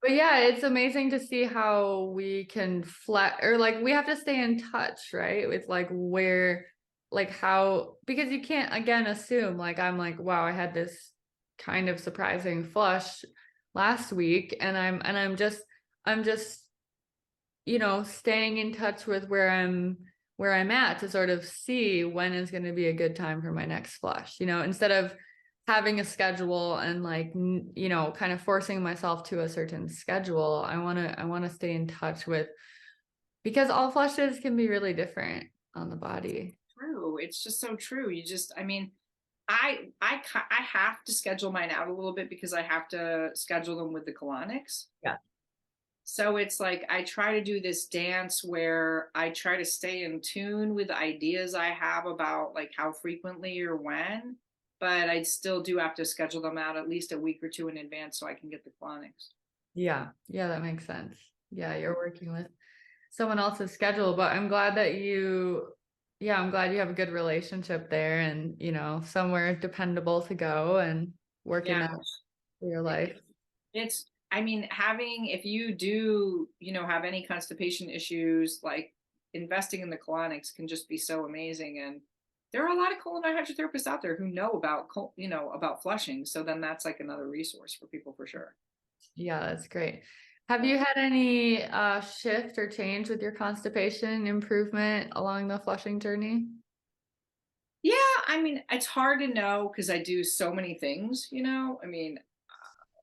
yeah, it's amazing to see how we can flat or like we have to stay in touch, right? With like where like how because you can't again assume like I'm like, wow, I had this kind of surprising flush last week and I'm just staying in touch with where I'm at to sort of see when is going to be a good time for my next flush, instead of having a schedule and like, kind of forcing myself to a certain schedule. I want to stay in touch with, because all flushes can be really different on the body. True. It's just so true. I mean, I have to schedule mine out a little bit because I have to schedule them with the colonics. Yeah. So it's like I try to do this dance where I try to stay in tune with ideas I have about like how frequently or when, but I still do have to schedule them out at least a week or two in advance so I can get the colonics. Yeah. Yeah, that makes sense. Yeah, you're working with someone else's schedule, but I'm glad you have a good relationship there and, somewhere dependable to go and working Yeah. out for your life. It's, I mean, if you do, have any constipation issues, like investing in the colonics can just be so amazing. And there are a lot of colon hydrotherapists out there who know about, about flushing. So then that's like another resource for people for sure. Yeah, that's great. Have you had any shift or change with your constipation improvement along the flushing journey? Yeah, I mean, it's hard to know because I do so many things, you know? I mean,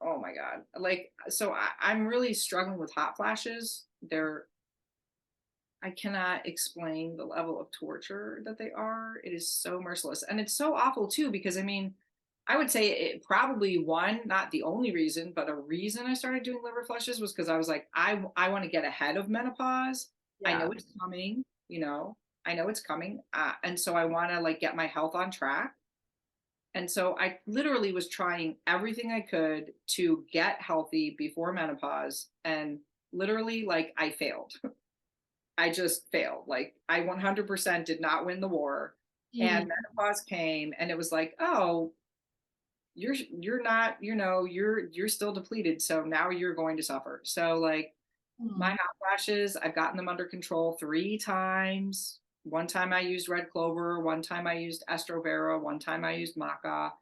oh my God. Like, so I'm really struggling with hot flashes. I cannot explain the level of torture that they are. It is so merciless. And it's so awful too, because I mean, I would say it probably one, not the only reason, but a reason I started doing liver flushes was because I was like, I want to get ahead of menopause. I Yeah. know it's coming, you know, I know it's coming. And so I want to like get my health on track. And so I literally was trying everything I could to get healthy before menopause. And literally, like, I failed. I just failed. Like, I 100% did not win the war. And Mm. menopause came, and it was like, oh, you're not, you know, you're still depleted. So now you're going to suffer. So like my Mm. hot flashes, I've gotten them under control 3 times. One time I used red clover, one time I used estrovera, one time I used maca.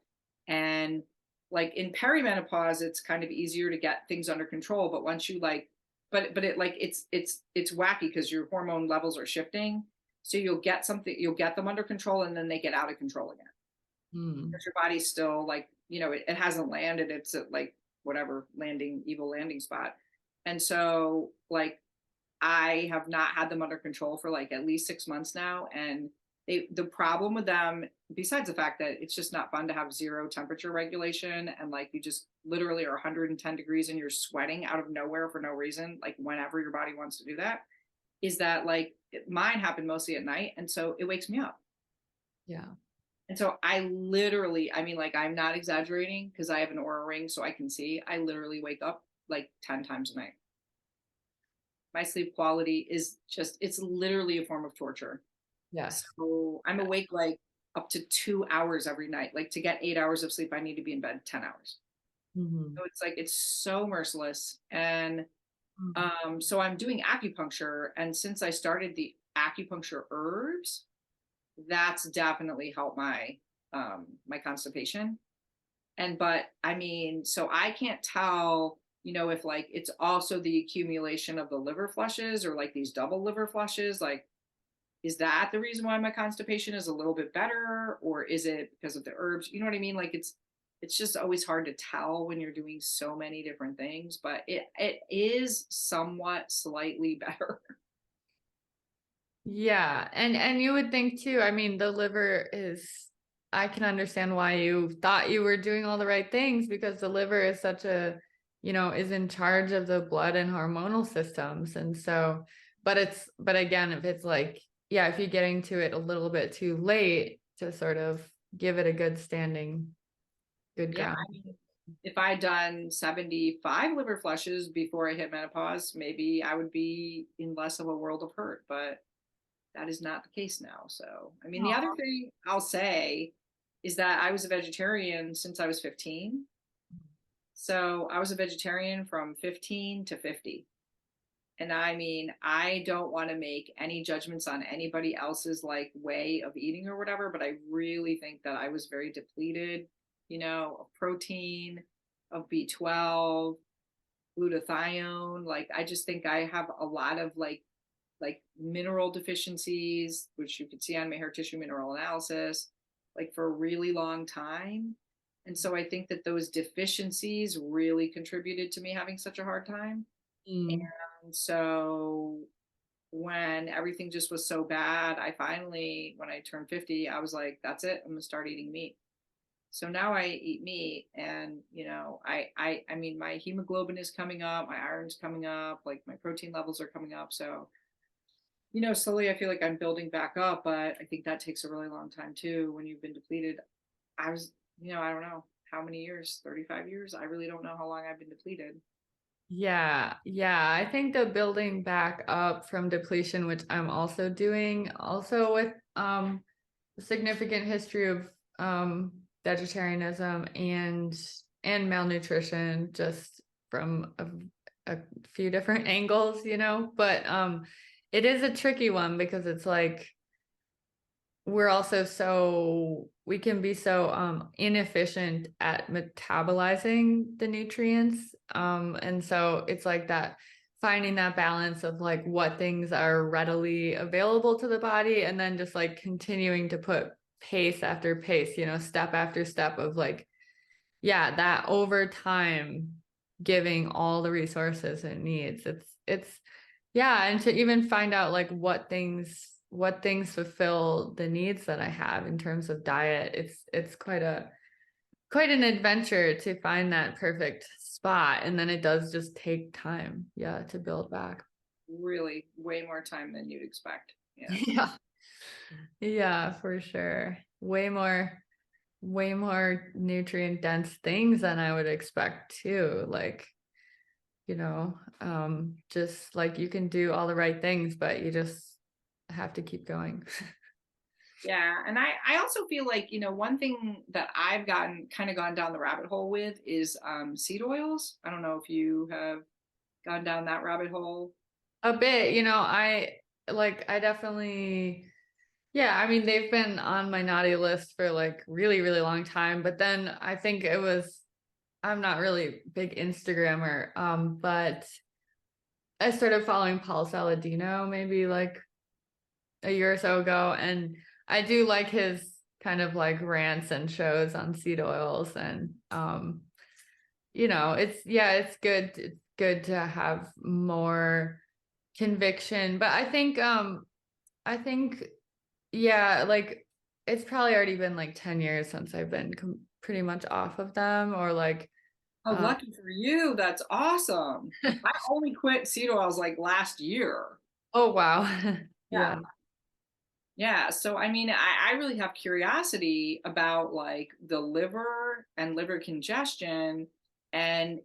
And like in perimenopause, it's kind of easier to get things under control. But once you like, but it like it's wacky because your hormone levels are shifting. So you'll get them under control and then they get out of control again. Mm. Because your body's still like, you know, it hasn't landed. It's at like whatever evil landing spot. And so like I have not had them under control for like at least 6 months now. And the problem with them, besides the fact that it's just not fun to have zero temperature regulation and like you just literally are 110 degrees and you're sweating out of nowhere for no reason, like whenever your body wants to do that, is that like mine happened mostly at night. And so it wakes me up. Yeah. And so I literally, I mean, like, I'm not exaggerating because I have an Aura ring so I can see. I literally wake up like 10 times a night. My sleep quality is just, it's literally a form of torture. Yes. So I'm awake like up to 2 hours every night. Like to get 8 hours of sleep, I need to be in bed 10 hours. Hmm. So it's like, it's so merciless. And so I'm doing acupuncture. And since I started the acupuncture herbs, that's definitely helped my constipation. And but I mean, so I can't tell, you know, if like it's also the accumulation of the liver flushes or like these double liver flushes, like is that the reason why my constipation is a little bit better, or is it because of the herbs? You know what I mean? Like it's just always hard to tell when you're doing so many different things, but it is somewhat slightly better. Yeah, and you would think too, I mean, the liver is, I can understand why you thought you were doing all the right things because the liver is such a, is in charge of the blood and hormonal systems. And so, but again, if it's like, yeah, if you're getting to it a little bit too late to sort of give it a good standing, good Yeah, ground. I mean, if I'd done 75 liver flushes before I hit menopause, maybe I would be in less of a world of hurt, but that is not the case now. So, I mean, the other Aw. thing I'll say is that I was a vegetarian since I was 15. So, I was a vegetarian from 15 to 50. And I mean, I don't want to make any judgments on anybody else's like way of eating or whatever, but I really think that I was very depleted, you know, of protein, of B12, glutathione. Like I just think I have a lot of like mineral deficiencies, which you could see on my hair tissue mineral analysis, like for a really long time. And so I think that those deficiencies really contributed to me having such a hard time. Mm. And so when everything just was so bad, I finally, when I turned 50, I was like, that's it. I'm gonna start eating meat. So now I eat meat and you know, I mean my hemoglobin is coming up, my iron's coming up, like my protein levels are coming up. So, you know, slowly I feel like I'm building back up, but I think that takes a really long time too when you've been depleted. I was, you know, I don't know how many years, 35 years. I really don't know how long I've been depleted. Yeah, yeah. I think the building back up from depletion, which I'm also doing, also with a significant history of vegetarianism and malnutrition, just from a few different angles, But it is a tricky one because it's like we're also we can be so inefficient at metabolizing the nutrients. And so it's like that, finding that balance of like what things are readily available to the body, and then just like continuing to put pace after pace, step after step of like, yeah, that over time giving all the resources it needs. It's yeah, and to even find out like what things fulfill the needs that I have in terms of diet. It's quite an adventure to find that perfect spot, and then it does just take time, yeah, to build back. Really, way more time than you'd expect. Yeah. Yeah. Yeah, for sure. Way more nutrient dense things than I would expect too. Like, just like you can do all the right things, but you just have to keep going. Yeah. And I also feel like, one thing that I've gone down the rabbit hole with is seed oils. I don't know if you have gone down that rabbit hole. A bit, I definitely, yeah, I mean, they've been on my naughty list for like really, really long time, but then I think I'm not really big Instagrammer, but I started following Paul Saladino maybe like a year or so ago, and I do like his kind of like rants and shows on seed oils, and it's good to have more conviction, but I think yeah, like it's probably already been like 10 years since I've been pretty much off of them, or like Oh, lucky for you. That's awesome. I only quit seed oils like last year. oh wow. Yeah. Yeah. Yeah. So, I mean, I really have curiosity about like the liver and liver congestion and,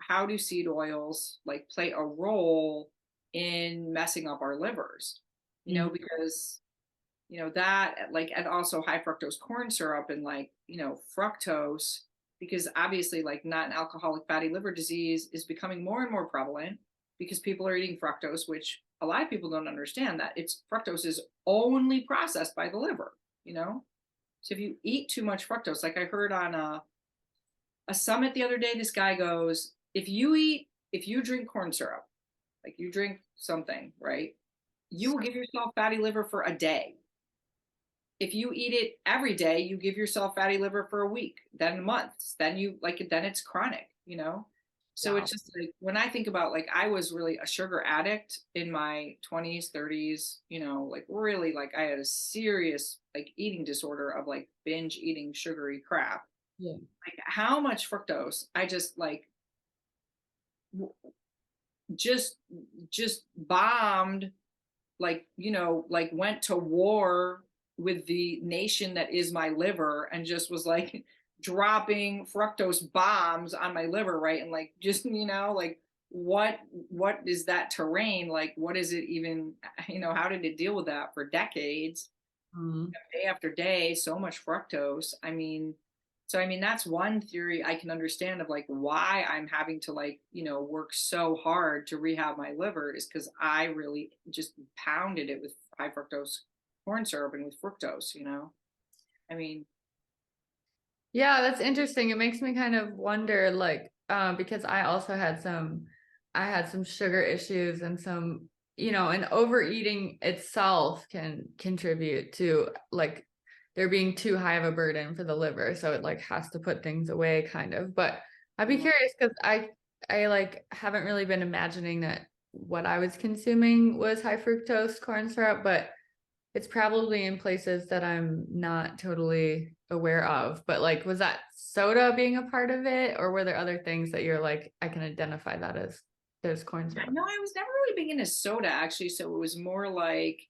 how do seed oils like play a role in messing up our livers? Mhm. Because, that like, and also high fructose corn syrup and like, fructose, because obviously like non-alcoholic fatty liver disease is becoming more and more prevalent because people are eating fructose, which a lot of people don't understand that it's fructose is only processed by the liver, you know? So if you eat too much fructose, like I heard on a summit the other day, this guy goes, if you drink corn syrup, like you drink something, right? You will give yourself fatty liver for a day. If you eat it every day, you give yourself fatty liver for a week, then a month, then it's chronic. So Wow. it's just like when I think about like I was really a sugar addict in my 20s, 30s, like really like I had a serious like eating disorder of like binge eating sugary crap. Yeah. Like how much fructose I just like just just bombed, like like went to war with the nation that is my liver and just was like dropping fructose bombs on my liver, right? And like just like what is that terrain, like what is it even, how did it deal with that for decades, Mhm. day after day, so much fructose. I mean that's one theory I can understand of like why I'm having to like work so hard to rehab my liver is because I really just pounded it with high fructose corn syrup and with fructose. I mean, Yeah, that's interesting. It makes me kind of wonder, like, because I had some sugar issues and some, and overeating itself can contribute to like there being too high of a burden for the liver. So it like has to put things away kind of. But I'd be mm, curious because I like haven't really been imagining that what I was consuming was high fructose corn syrup, but it's probably in places that I'm not totally aware of. But like, was that soda being a part of it, or were there other things that you're like, I can identify that as there's corn syrup? no, I was never really big into soda actually, so it was more like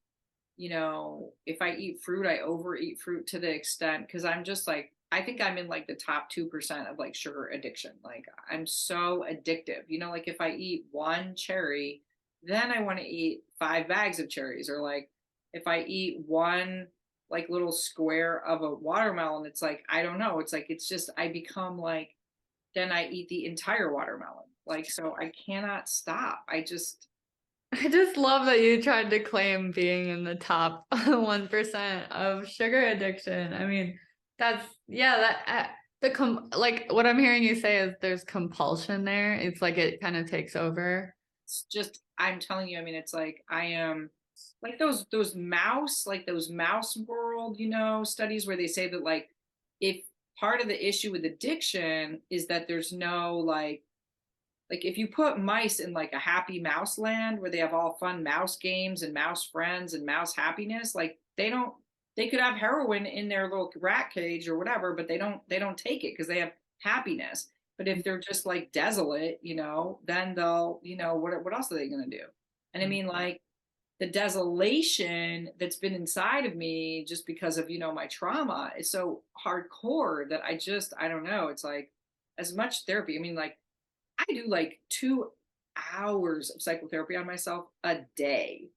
if I eat fruit, I overeat fruit to the extent because I'm just like, I think I'm in like the top 2% of like sugar addiction. Like I'm so addictive. Like if I eat one cherry, then I want to eat 5 bags of cherries. Or like if I eat one like little square of a watermelon, it's like, I don't know. It's like, it's just, I become like, then I eat the entire watermelon. Like, so I cannot stop. I just, I just love that you tried to claim being in the top 1% of sugar addiction. I mean, that's yeah, that like what I'm hearing you say is there's compulsion there. It's like it kind of takes over. It's just, I'm telling you, I mean, it's like I am like those mouse world, studies where they say that like if part of the issue with addiction is that there's no like if you put mice in like a happy mouse land where they have all fun mouse games and mouse friends and mouse happiness, like they could have heroin in their little rat cage or whatever, but they don't take it because they have happiness. But if they're just like desolate, then they'll, what else are they going to do? And I mean, like the desolation that's been inside of me just because of, my trauma is so hardcore that I don't know. It's like as much therapy. I mean, like I do like 2 hours of psychotherapy on myself a day.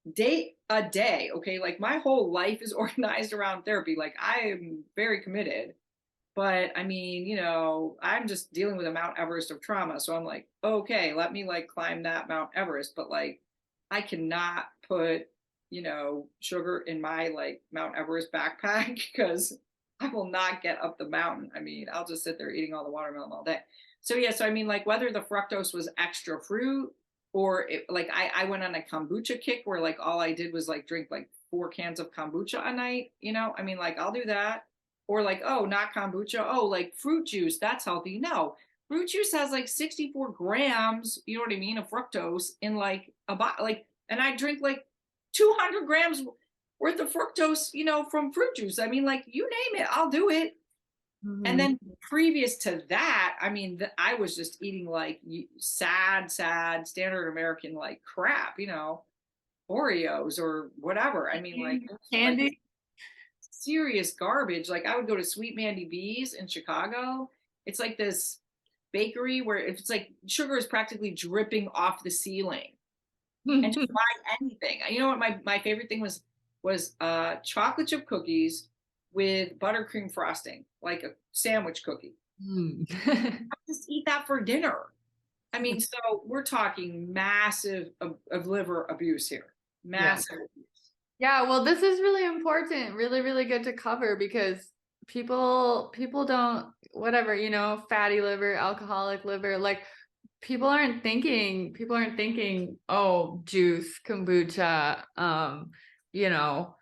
Okay. Like my whole life is organized around therapy. Like I am very committed, but I mean, I'm just dealing with a Mount Everest of trauma. So I'm like, okay, let me like climb that Mount Everest. But like, I cannot put, sugar in my like Mount Everest backpack because I will not get up the mountain. I mean, I'll just sit there eating all the watermelon all day. So yeah, so I mean, like whether the fructose was extra fruit or like I went on a kombucha kick where like all I did was like drink like 4 cans of kombucha a night, I mean, like I'll do that. Or like, oh, not kombucha, oh, like fruit juice, that's healthy. No, fruit juice has like 64 grams, you know what I mean, of fructose in like a bottle, like, and I drink like 200 grams worth of fructose, from fruit juice. I mean, like you name it, I'll do it. And Mhm. then previous to that, I mean, I was just eating like sad standard American like crap, Oreos or whatever. I mean, like Candy. serious garbage. Like I would go to Sweet Mandy B's in Chicago. It's like this bakery where it's like sugar is practically dripping off the ceiling and just buy anything. You know what my favorite thing was chocolate chip cookies with buttercream frosting, like a sandwich cookie. Mm. Just eat that for dinner. I mean, so we're talking massive of liver abuse here. Yeah. Massive abuse. Yeah, well, this is really important, really, really good to cover because people don't, whatever, fatty liver, alcoholic liver, like people aren't thinking, oh, juice, kombucha, you know,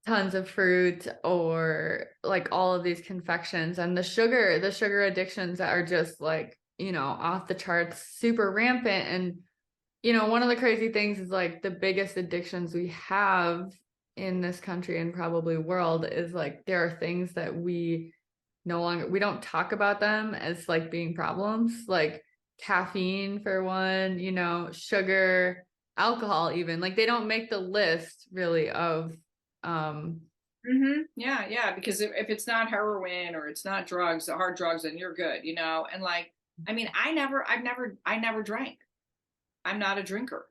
tons of fruit or like all of these confections and the sugar addictions that are just like, off the charts, super rampant. And one of the crazy things is like the biggest addictions we have in this country and probably world is like there are things that we don't talk about them as like being problems, like caffeine for one, sugar, alcohol even. Like they don't make the list really of Yeah, yeah. Because if it's not heroin or it's not drugs, the hard drugs, then you're good, And like, I mean, I never drank. I'm not a drinker,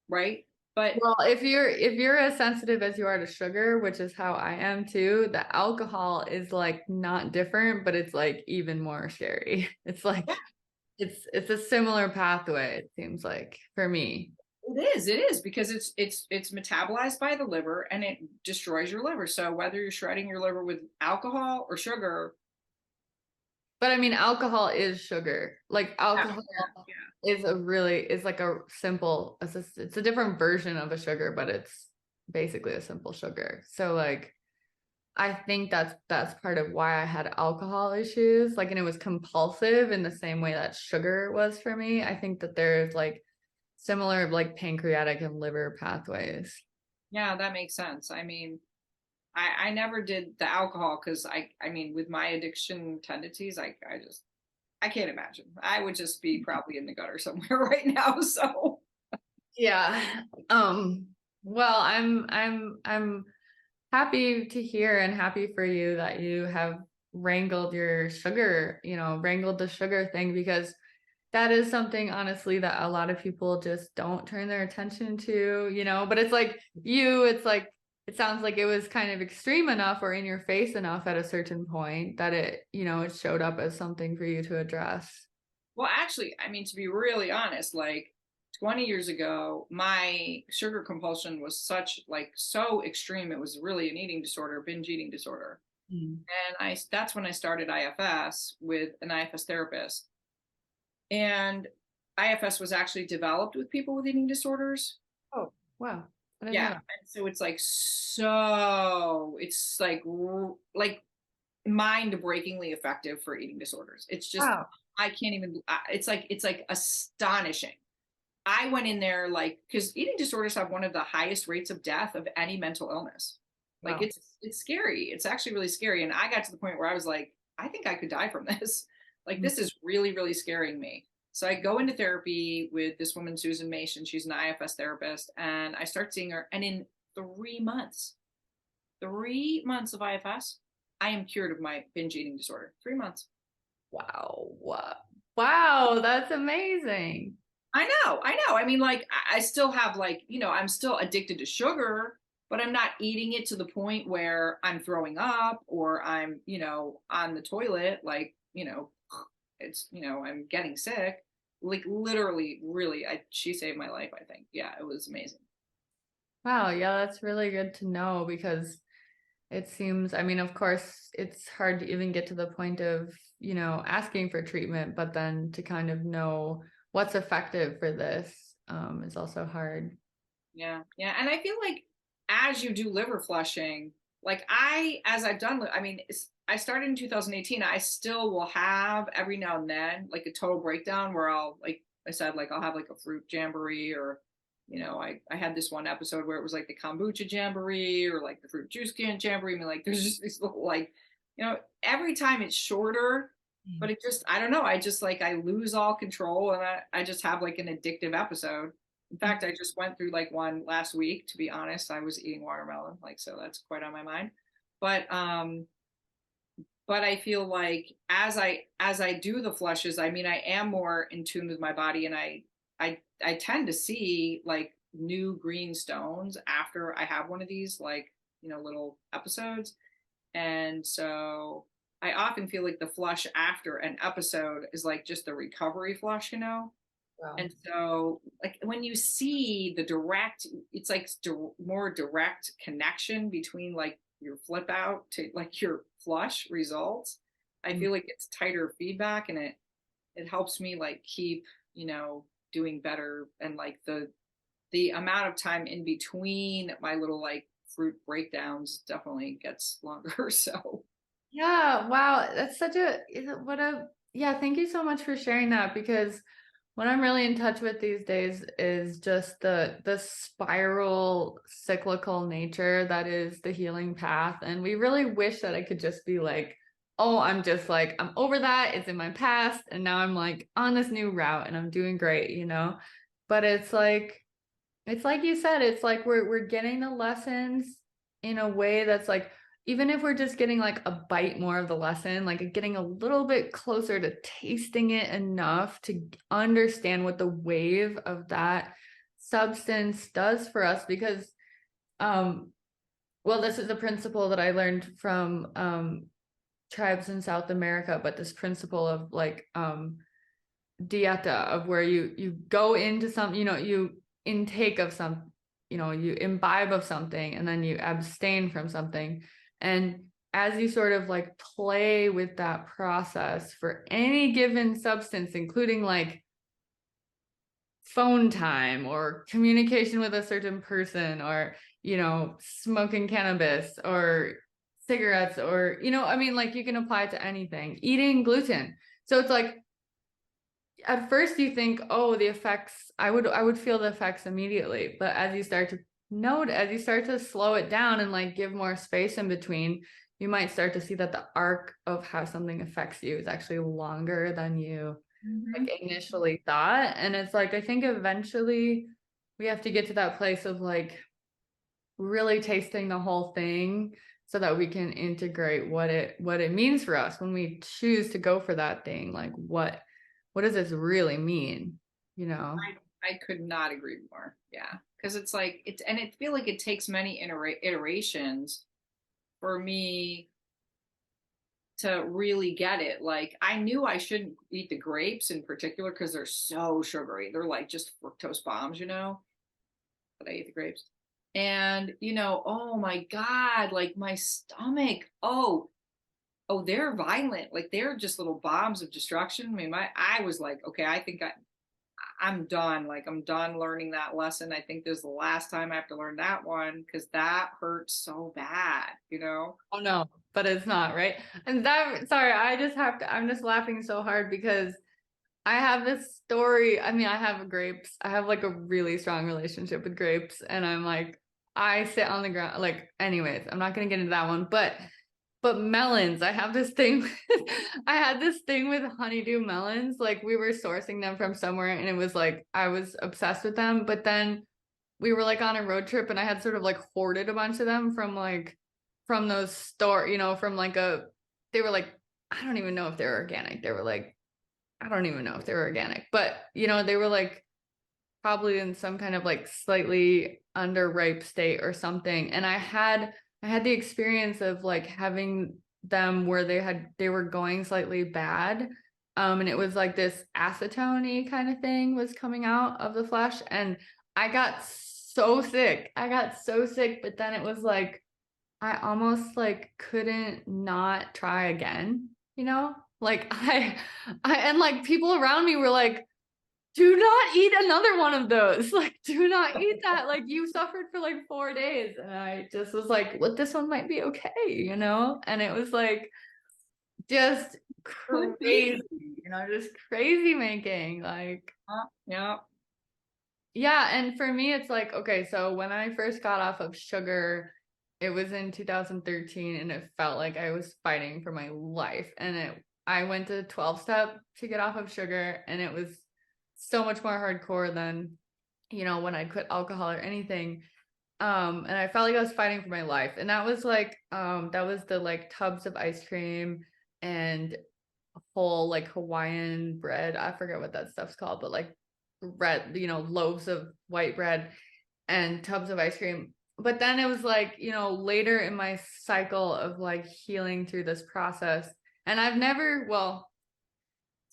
right? But well, if you're as sensitive as you are to sugar, which is how I am too, the alcohol is like not different, but it's like even more scary. It's like yeah, it's a similar pathway, it seems like for me. it is because it's metabolized by the liver and it destroys your liver. So whether you're shredding your liver with alcohol or sugar, But I mean, alcohol is sugar. Like yeah, alcohol yeah, is like a simple, it's a different version of a sugar, but it's basically a simple sugar. So like I think that's part of why I had alcohol issues. Like, and it was compulsive in the same way that sugar was for me. I think that there's like similar like pancreatic and liver pathways. yeah, that makes sense. I mean, I never did the alcohol because I mean, with my addiction tendencies, I can't imagine. I would just be probably in the gutter somewhere right now. So Yeah. Well, I'm happy to hear and happy for you that you have wrangled your sugar, wrangled the sugar thing because that is something honestly that a lot of people just don't turn their attention to, but it's like it's like it sounds like it was kind of extreme enough or in your face enough at a certain point that it showed up as something for you to address. well, actually, I mean, to be really honest, like 20 years ago, my sugar compulsion was so extreme. It was really an eating disorder, binge eating disorder. Mm. And that's when I started IFS with an IFS therapist. And IFS was actually developed with people with eating disorders. Oh, wow. I didn't know Yeah. that. And so it's like mind-breakingly effective for eating disorders. It's just, Wow. I can't even, it's like astonishing. I went in there like, because eating disorders have one of the highest rates of death of any mental illness. Like Wow. it's scary. It's actually really scary. And I got to the point where I was like, I think I could die from this. Like Mm. this is really, really scaring me. So I go into therapy with this woman, Susan Mason. She's an IFS therapist. And I start seeing her. And in 3 months, 3 months of IFS, I am cured of my binge eating disorder. 3 months. Wow. Wow. Wow. That's amazing. I know. I mean, like, I still have, like, I'm still addicted to sugar, but I'm not eating it to the point where I'm throwing up or I'm, on the toilet. Like, I'm getting sick. Like, literally, really, she saved my life, I think. Yeah, it was amazing. Wow. Yeah, that's really good to know because it seems, I mean, of course, it's hard to even get to the point of, asking for treatment, but then to kind of know what's effective for this is also hard. Yeah. Yeah. And I feel like as you do liver flushing, like as I've done, I mean, I started in 2018. I still will have every now and then like a total breakdown where like I said, like I'll have like a fruit jamboree or, I had this one episode where it was like the kombucha jamboree or like the fruit juice can jamboree. I mean, like there's just these little like, every time it's shorter, but it just, I don't know. I just like, I lose all control and I just have like an addictive episode. In fact, I just went through like one last week, to be honest. I was eating watermelon, like so that's quite on my mind. But but I feel like as I do the flushes, I mean I am more in tune with my body and I tend to see like new green stones after I have one of these like, little episodes. And so I often feel like the flush after an episode is like just the recovery flush. Wow. And so, like, when you see the direct, it's like more direct connection between like your flip out to like your flush results. I Mm. feel like it's tighter feedback and it helps me like keep, doing better. And like the amount of time in between my little like fruit breakdowns definitely gets longer. So, Yeah, wow. That's such a, yeah, thank you so much for sharing that because what I'm really in touch with these days is just the spiral cyclical nature that is the healing path. And we really wish that I could just be like, oh, I'm just like, I'm over that. It's in my past. And now I'm like on this new route and I'm doing great. But it's like you said, it's like we're getting the lessons in a way that's like, even if we're just getting like a bite more of the lesson, like getting a little bit closer to tasting it enough to understand what the wave of that substance does for us. Because, well, this is a principle that I learned from tribes in South America, but this principle of like dieta, of where you go into some, you intake of some, you imbibe of something and then you abstain from something. And as you sort of like play with that process for any given substance, including like phone time or communication with a certain person or, smoking cannabis or cigarettes or, I mean, like you can apply it to anything, eating gluten. So it's like, at first you think, oh, the effects, I would feel the effects immediately. But as you start to slow it down and like give more space in between, you might start to see that the arc of how something affects you is actually longer than you like initially thought. And it's like, I think eventually we have to get to that place of like really tasting the whole thing so that we can integrate what it means for us when we choose to go for that thing. Like what does this really mean? I could not agree more. Yeah. Because it's like, and it feel like it takes many iterations for me to really get it. Like I knew I shouldn't eat the grapes in particular because they're so sugary. They're like just fructose bombs, you know. But I ate the grapes. And oh my God, like my stomach. Oh, they're violent. Like they're just little bombs of destruction. I mean, I was like, okay, I think I'm done. Like I'm done learning that lesson. I think this is the last time I have to learn that one because that hurts so bad, Oh no, but it's not, right? And that, sorry, I'm just laughing so hard because I have this story. I mean, I have grapes. I have like a really strong relationship with grapes, and I'm like, I sit on the ground. Like, anyways, I'm not gonna get into that one, but melons, I have this thing. I had this thing with honeydew melons. Like, we were sourcing them from somewhere, and it was like I was obsessed with them. But then we were like on a road trip, and I had sort of like hoarded a bunch of them from those from like they were like, I don't even know if they were organic. They were like, I don't even know if they were organic, but they were like probably in some kind of like slightly underripe state or something. And I had the experience of like having them where they were going slightly bad. And it was like this acetone kind of thing was coming out of the flesh. And I got so sick. But then it was like I almost like couldn't not try again, Like and like people around me were like, do not eat another one of those. Like, do not eat that. Like, you suffered for like 4 days. And I just was like, well, this one might be okay, And it was like just Could crazy, be. just crazy making. Like, Yeah. yeah. And for me, it's like, okay, so when I first got off of sugar, it was in 2013, and it felt like I was fighting for my life. And I went to 12-step to get off of sugar, and it was so much more hardcore than, when I quit alcohol or anything. And I felt like I was fighting for my life. And that was like, that was the like tubs of ice cream and whole like Hawaiian bread. I forget what that stuff's called, but like red, loaves of white bread and tubs of ice cream. But then it was like, later in my cycle of like healing through this process. And I've never, well,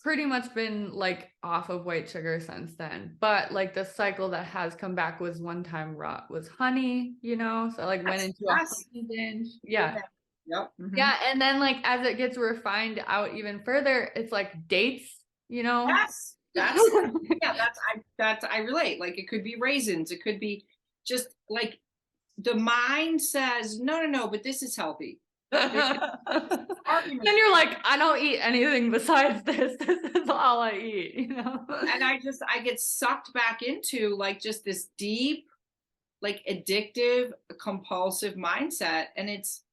pretty much been like off of white sugar since then. But like the cycle that has come back was one time raw was honey, so I like went into a Yes. honey binge. Yeah. Yep. Mm-hmm. Yeah. And then like as it gets refined out even further, it's like dates. Yes. That's I relate. Like it could be raisins. It could be just like the mind says, no, but this is healthy. Then you're like, I don't eat anything besides this. This is all I eat, And I get sucked back into like just this deep, like addictive, compulsive mindset. And it's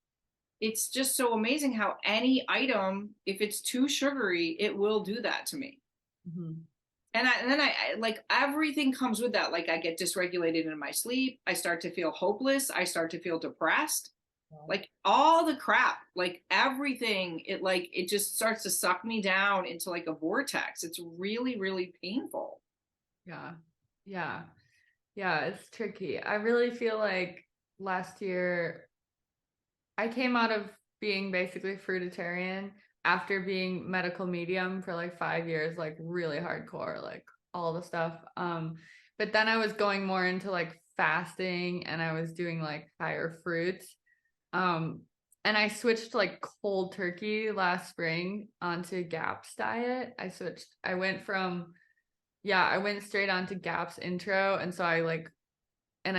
just so amazing how any item, if it's too sugary, it will do that to me. Mm-hmm. And then I like everything comes with that. Like I get dysregulated in my sleep. I start to feel hopeless. I start to feel depressed. Like all the crap, like everything, it just starts to suck me down into like a vortex. It's really, really painful. Yeah. It's tricky. I really feel like last year I came out of being basically fruitarian after being medical medium for like 5 years, like really hardcore, like all the stuff. But then I was going more into like fasting, and I was doing like higher fruits. And I switched to like cold turkey last spring onto GAPS diet. I went straight onto GAPS intro. And so I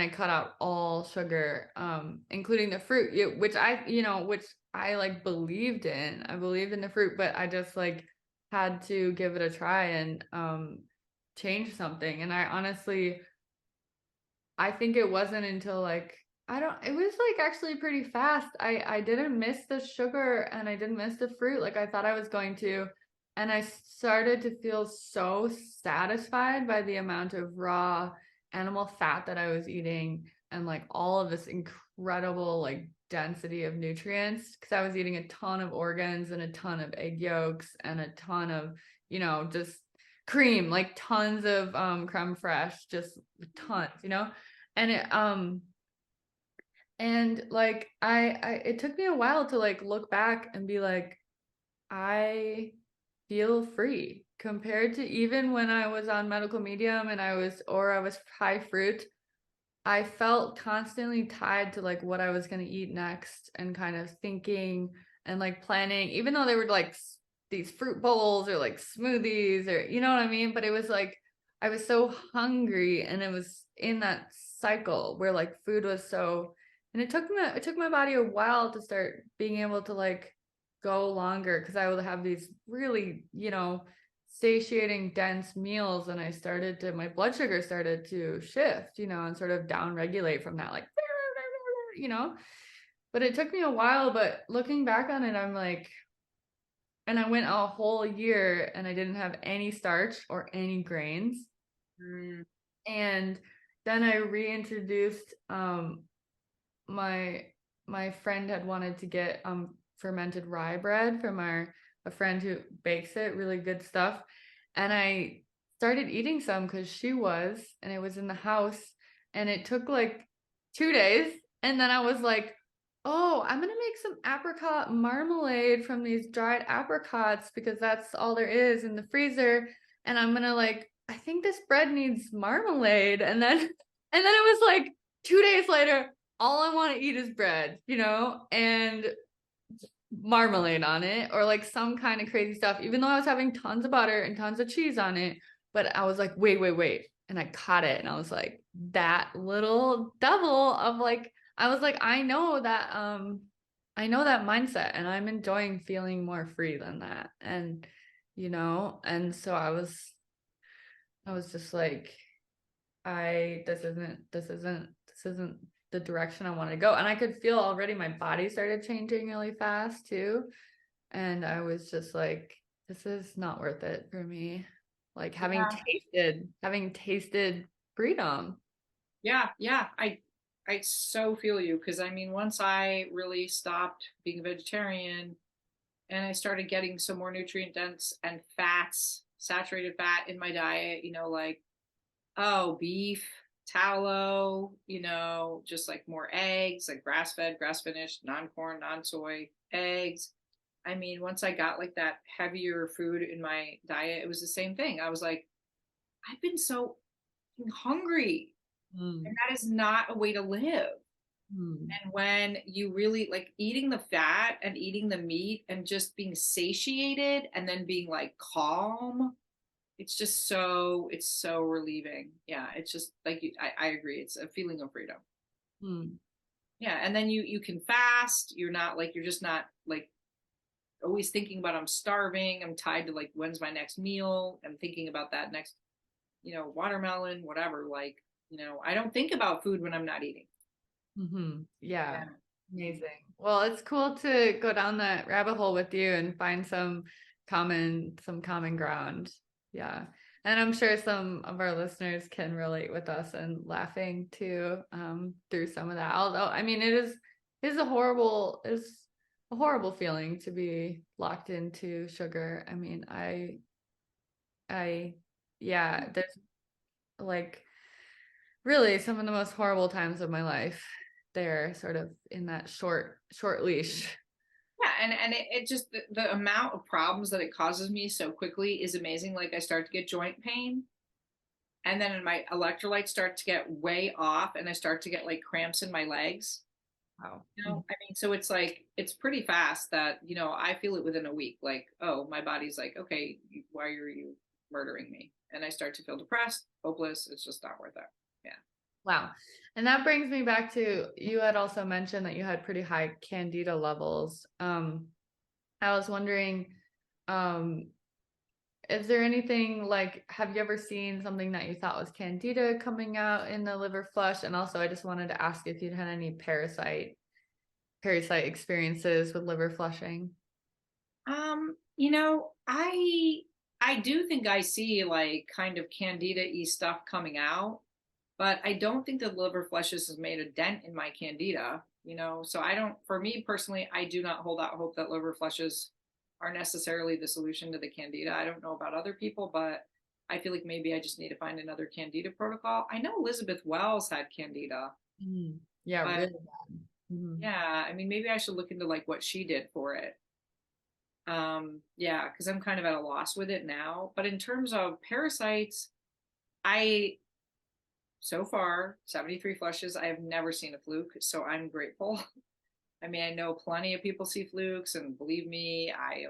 cut out all sugar, including the fruit, which I like believed in. I believed in the fruit, but I just like had to give it a try and, change something. And I think it wasn't until like, it was like actually pretty fast. I didn't miss the sugar, and I didn't miss the fruit like I thought I was going to. And I started to feel so satisfied by the amount of raw animal fat that I was eating, and like all of this incredible like density of nutrients, because I was eating a ton of organs and a ton of egg yolks and a ton of, just cream, like tons of creme fraiche, just tons, and it like I it took me a while to like look back and be like, I feel free compared to even when I was on medical medium and I was high fruit. I felt constantly tied to like what I was going to eat next and kind of thinking and like planning, even though they were like these fruit bowls or like smoothies or you know what I mean? But it was like I was so hungry and it was in that cycle where like food was so, and it took my body a while to start being able to like go longer because I would have these really, you know, satiating dense meals and my blood sugar started to shift, you know, and sort of down regulate from that like you know. But it took me a while, but looking back on it, I'm like, and I went a whole year and I didn't have any starch or any grains. Mm. And then I reintroduced my my friend had wanted to get fermented rye bread from a friend who bakes it, really good stuff. And I started eating some because she was, and it was in the house, and it took like 2 days. And then I was like, oh, I'm gonna make some apricot marmalade from these dried apricots because that's all there is in the freezer. And I'm gonna like, I think this bread needs marmalade. And then it was like 2 days later, all I want to eat is bread, you know, and marmalade on it or like some kind of crazy stuff, even though I was having tons of butter and tons of cheese on it. But I was like, wait, wait, wait. And I caught it and I was like, that little devil of like, I was like, I know that mindset and I'm enjoying feeling more free than that. And, you know, and so I was just like, this isn't the direction I want to go. And I could feel already my body started changing really fast too. And I was just like, this is not worth it for me. Like having tasted freedom. Yeah, yeah. I so feel you because I mean, once I really stopped being a vegetarian and I started getting some more nutrient dense and fats, saturated fat in my diet, you know, like oh, beef, tallow, you know, just like more eggs, like grass fed, grass finished, non corn, non soy eggs. I mean, once I got like that heavier food in my diet, it was the same thing. I was like, I've been so hungry. And Mm, that is not a way to live. mm, And when you really like eating the fat and eating the meat and just being satiated and then being like calm, it's so relieving. Yeah, it's just like I agree. It's a feeling of freedom. mm, Yeah, and then you can fast. You're just not like always thinking about I'm starving. I'm tied to like when's my next meal. I'm thinking about that next, you know, watermelon, whatever. Like, you know, I don't think about food when I'm not eating. Yeah. Yeah. Amazing. Well, it's cool to go down that rabbit hole with you and find some common ground. Yeah. And I'm sure some of our listeners can relate with us and laughing too, through some of that. Although, I mean, it is a horrible feeling to be locked into sugar. I mean, yeah, there's like really some of the most horrible times of my life. They're sort of in that short leash. Yeah, and it just the amount of problems that it causes me so quickly is amazing. Like I start to get joint pain, and then my electrolytes start to get way off, and I start to get like cramps in my legs. Wow. You know, I mean, so it's like it's pretty fast that you know I feel it within a week. Like, oh, my body's like, okay, why are you murdering me? And I start to feel depressed, hopeless. It's just not worth it. Yeah. Wow. And that brings me back to you had also mentioned that you had pretty high candida levels. I was wondering, um, is there anything like, have you ever seen something that you thought was candida coming out in the liver flush? And also, I just wanted to ask if you had any parasite experiences with liver flushing. You know, I do think I see like kind of candida-y stuff coming out, but I don't think the liver flushes has made a dent in my candida, you know. So I don't, for me personally, I do not hold out hope that liver flushes are necessarily the solution to the candida. I don't know about other people, but I feel like maybe I just need to find another candida protocol. I know Elizabeth Wells had candida, Mm. Yeah, but really bad. Mhm. yeah, I mean, maybe I should look into like what she did for it. Yeah, because I'm kind of at a loss with it now. But in terms of parasites, I so far 73 flushes, I have never seen a fluke, so I'm grateful. I mean, I know plenty of people see flukes, and believe me, I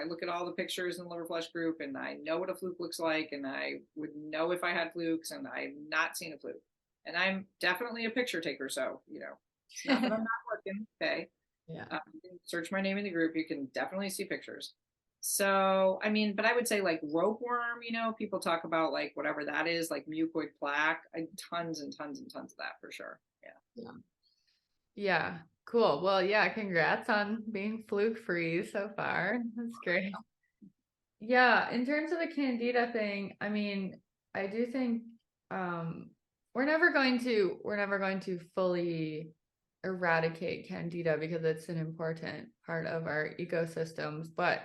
look at all the pictures in the liver flush group, and I know what a fluke looks like, and I would know if I had flukes, and I've not seen a fluke. And I'm definitely a picture taker, so it's not that I'm not working. Okay, Yeah. you can search my name in the group. You can definitely see pictures. So, I mean, but I would say like ropeworm, people talk about like whatever that is, like mucoid plaque, tons and tons and tons of that for sure. Yeah. Yeah. Yeah. Cool. Well, yeah, congrats on being fluke free so far. That's great. Yeah, in terms of the candida thing, I mean, I do think um we're never going to fully eradicate candida because it's an important part of our ecosystems, but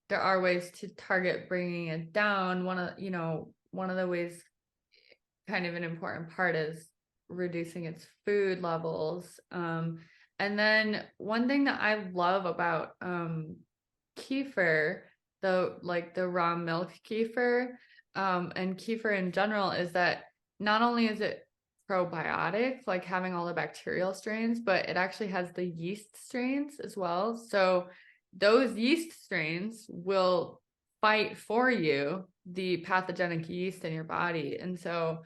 there are ways to target bringing it down. One of the ways, kind of an important part, is reducing its food levels. And then one thing that I love about kefir, the raw milk kefir, and kefir in general, is that not only is it probiotic, like having all the bacterial strains, but it actually has the yeast strains as well. So those yeast strains will fight for you the pathogenic yeast in your body. And so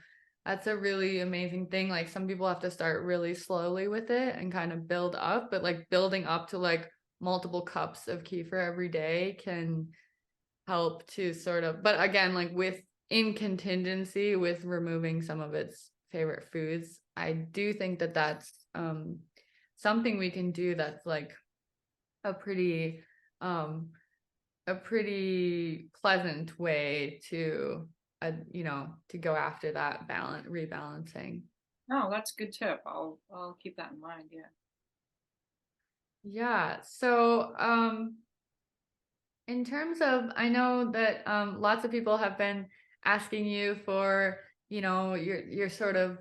that's a really amazing thing. Like some people have to start really slowly with it and kind of build up, but like building up to like multiple cups of kefir every day can help to sort of, but again, like in contingency with removing some of its favorite foods. I do think that that's something we can do that's like a pretty um a pretty pleasant way to to go after that rebalancing. No, that's a good tip. I'll keep that in mind. Yeah. Yeah. So in terms of, I know that lots of people have been asking you for, your sort of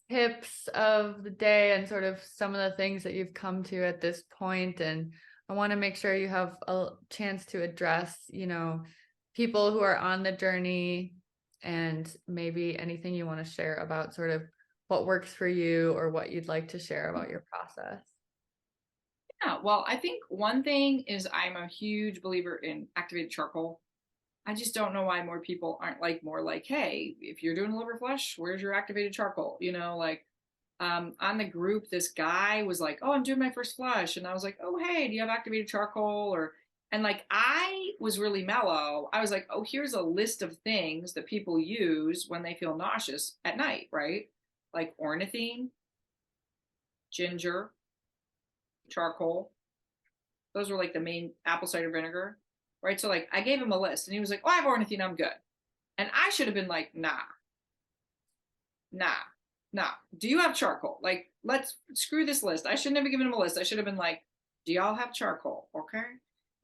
tips of the day and sort of some of the things that you've come to at this point. And I want to make sure you have a chance to address, people who are on the journey, and maybe anything you want to share about sort of what works for you or what you'd like to share about your process. Yeah. Well, I think one thing is I'm a huge believer in activated charcoal. I just don't know why more people aren't like more like, hey, if you're doing a liver flush, where's your activated charcoal? Like on the group, this guy was like, oh, I'm doing my first flush. And I was like, oh, hey, do you have activated charcoal? And like, I was really mellow. I was like, oh, here's a list of things that people use when they feel nauseous at night, right? Like ornithine, ginger, charcoal. Those were like the main, apple cider vinegar, right? So like I gave him a list and he was like, oh, I have ornithine, I'm good. And I should have been like, nah, nah. Do you have charcoal? Like, let's screw this list. I shouldn't have given him a list. I should have been like, do y'all have charcoal? Okay.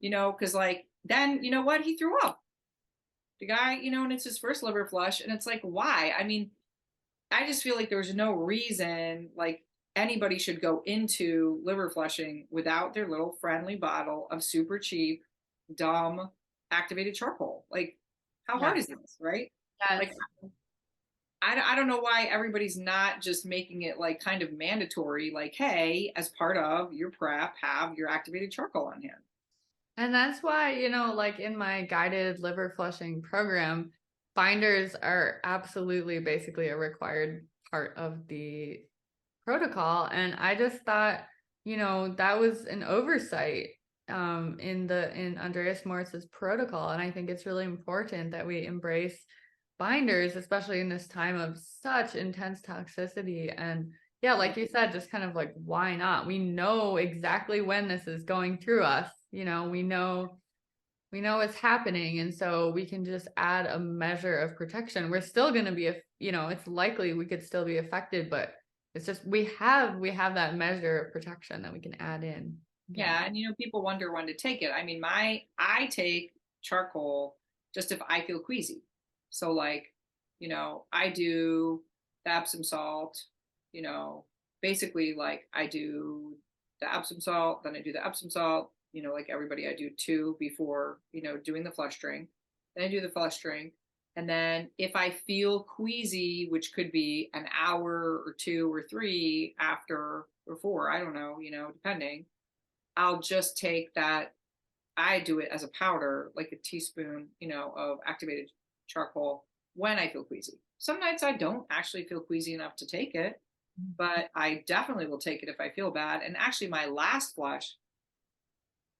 Because like, then you know what? He threw up. The guy, and it's his first liver flush. And it's like, why? I mean, I just feel like there's no reason like anybody should go into liver flushing without their little friendly bottle of super cheap, dumb activated charcoal. Like, how hard is this, right? Yes. Like, I don't know why everybody's not just making it like kind of mandatory, like, hey, as part of your prep, have your activated charcoal on hand. And that's why, like in my guided liver flushing program, binders are absolutely basically a required part of the protocol. And I just thought, that was an oversight in Andreas Morris's protocol. And I think it's really important that we embrace binders, especially in this time of such intense toxicity. And yeah, like you said, just kind of like, why not? We know exactly when this is going through us. We know it's happening, and so we can just add a measure of protection. We're still going to be, it's likely we could still be affected, but it's just we have that measure of protection that we can add in. Yeah, and people wonder when to take it. I mean, I take charcoal just if I feel queasy. So like, I do the Epsom salt, basically like I do the Epsom salt, then I do the Epsom salt, like everybody, I do 2 before, doing the flush drink. Then I do the flush drink. And then if I feel queasy, which could be an hour or 2 or 3 after or 4, I don't know, depending, I'll just take that. I do it as a powder, like a teaspoon, of activated charcoal when I feel queasy. Some nights I don't actually feel queasy enough to take it, but I definitely will take it if I feel bad. And actually my last flush,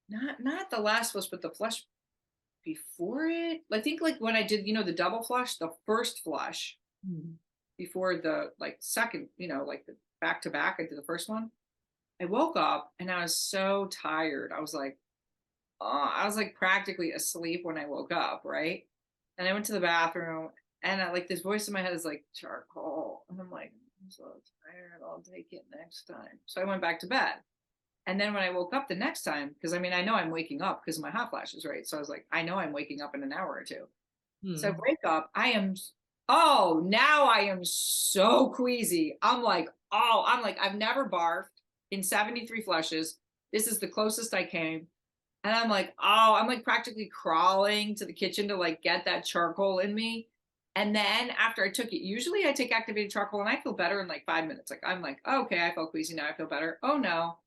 not the last flush, but the flush before it, I think like when I did, the double flush, the first flush before the like second, like the back to back, I did the first one. I woke up and I was so tired. I was like practically asleep when I woke up, right? And I went to the bathroom and I like this voice in my head is like charcoal. And I'm like, I'm so tired, I'll take it next time. So I went back to bed. And then when I woke up the next time, because I mean, I know I'm waking up because of my hot flashes, right? So I was like, I know I'm waking up in an hour or 2. So I wake up, now I am so queasy. I'm like, I've never barfed in 73 flushes. This is the closest I came. And I'm like, I'm like practically crawling to the kitchen to like get that charcoal in me. And then after I took it, usually I take activated charcoal and I feel better in like 5 minutes. Like, I'm like, okay, I felt queasy. Now I feel better. Oh no.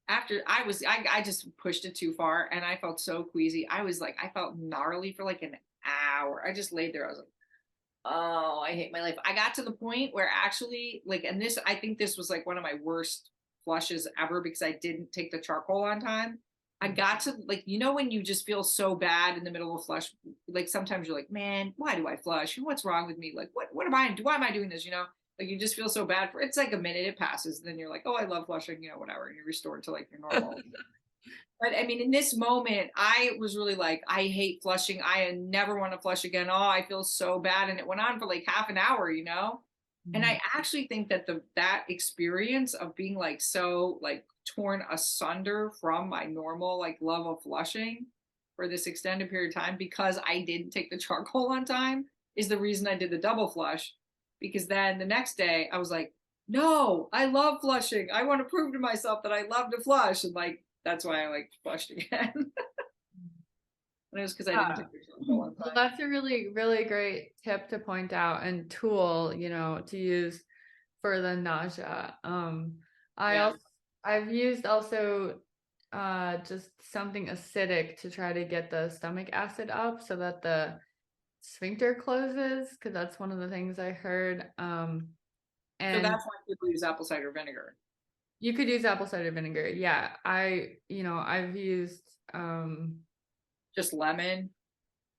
After I just pushed it too far and I felt so queasy. I felt gnarly for like an hour. I just laid there. I was like, oh, I hate my life. I got to the point where actually like, and this, I think this was like one of my worst flushes ever because I didn't take the charcoal on time. I got to like, when you just feel so bad in the middle of a flush, like sometimes you're like, man, why do I flush? What's wrong with me? Like, what am I, why am I doing this? Like you just feel so bad for it's like a minute, it passes. And then you're like, oh, I love flushing, whatever. And you're restored to like your normal. But I mean, in this moment, I was really like, I hate flushing. I never want to flush again. Oh, I feel so bad. And it went on for like half an hour, And I actually think that that experience of being like so like torn asunder from my normal like love of flushing for this extended period of time because I didn't take the charcoal on time is the reason I did the double flush. Because then the next day I was like, no, I love flushing. I want to prove to myself that I love to flush. And like, that's why I like flushed again. And it was because I didn't take the charcoal on time. Well, that's a really, really great tip to point out and tool, to use for the nausea. I've used also just something acidic to try to get the stomach acid up so that the sphincter closes, because that's one of the things I heard. And so that's why people use apple cider vinegar. You could use apple cider vinegar. Yeah. I've used just lemon.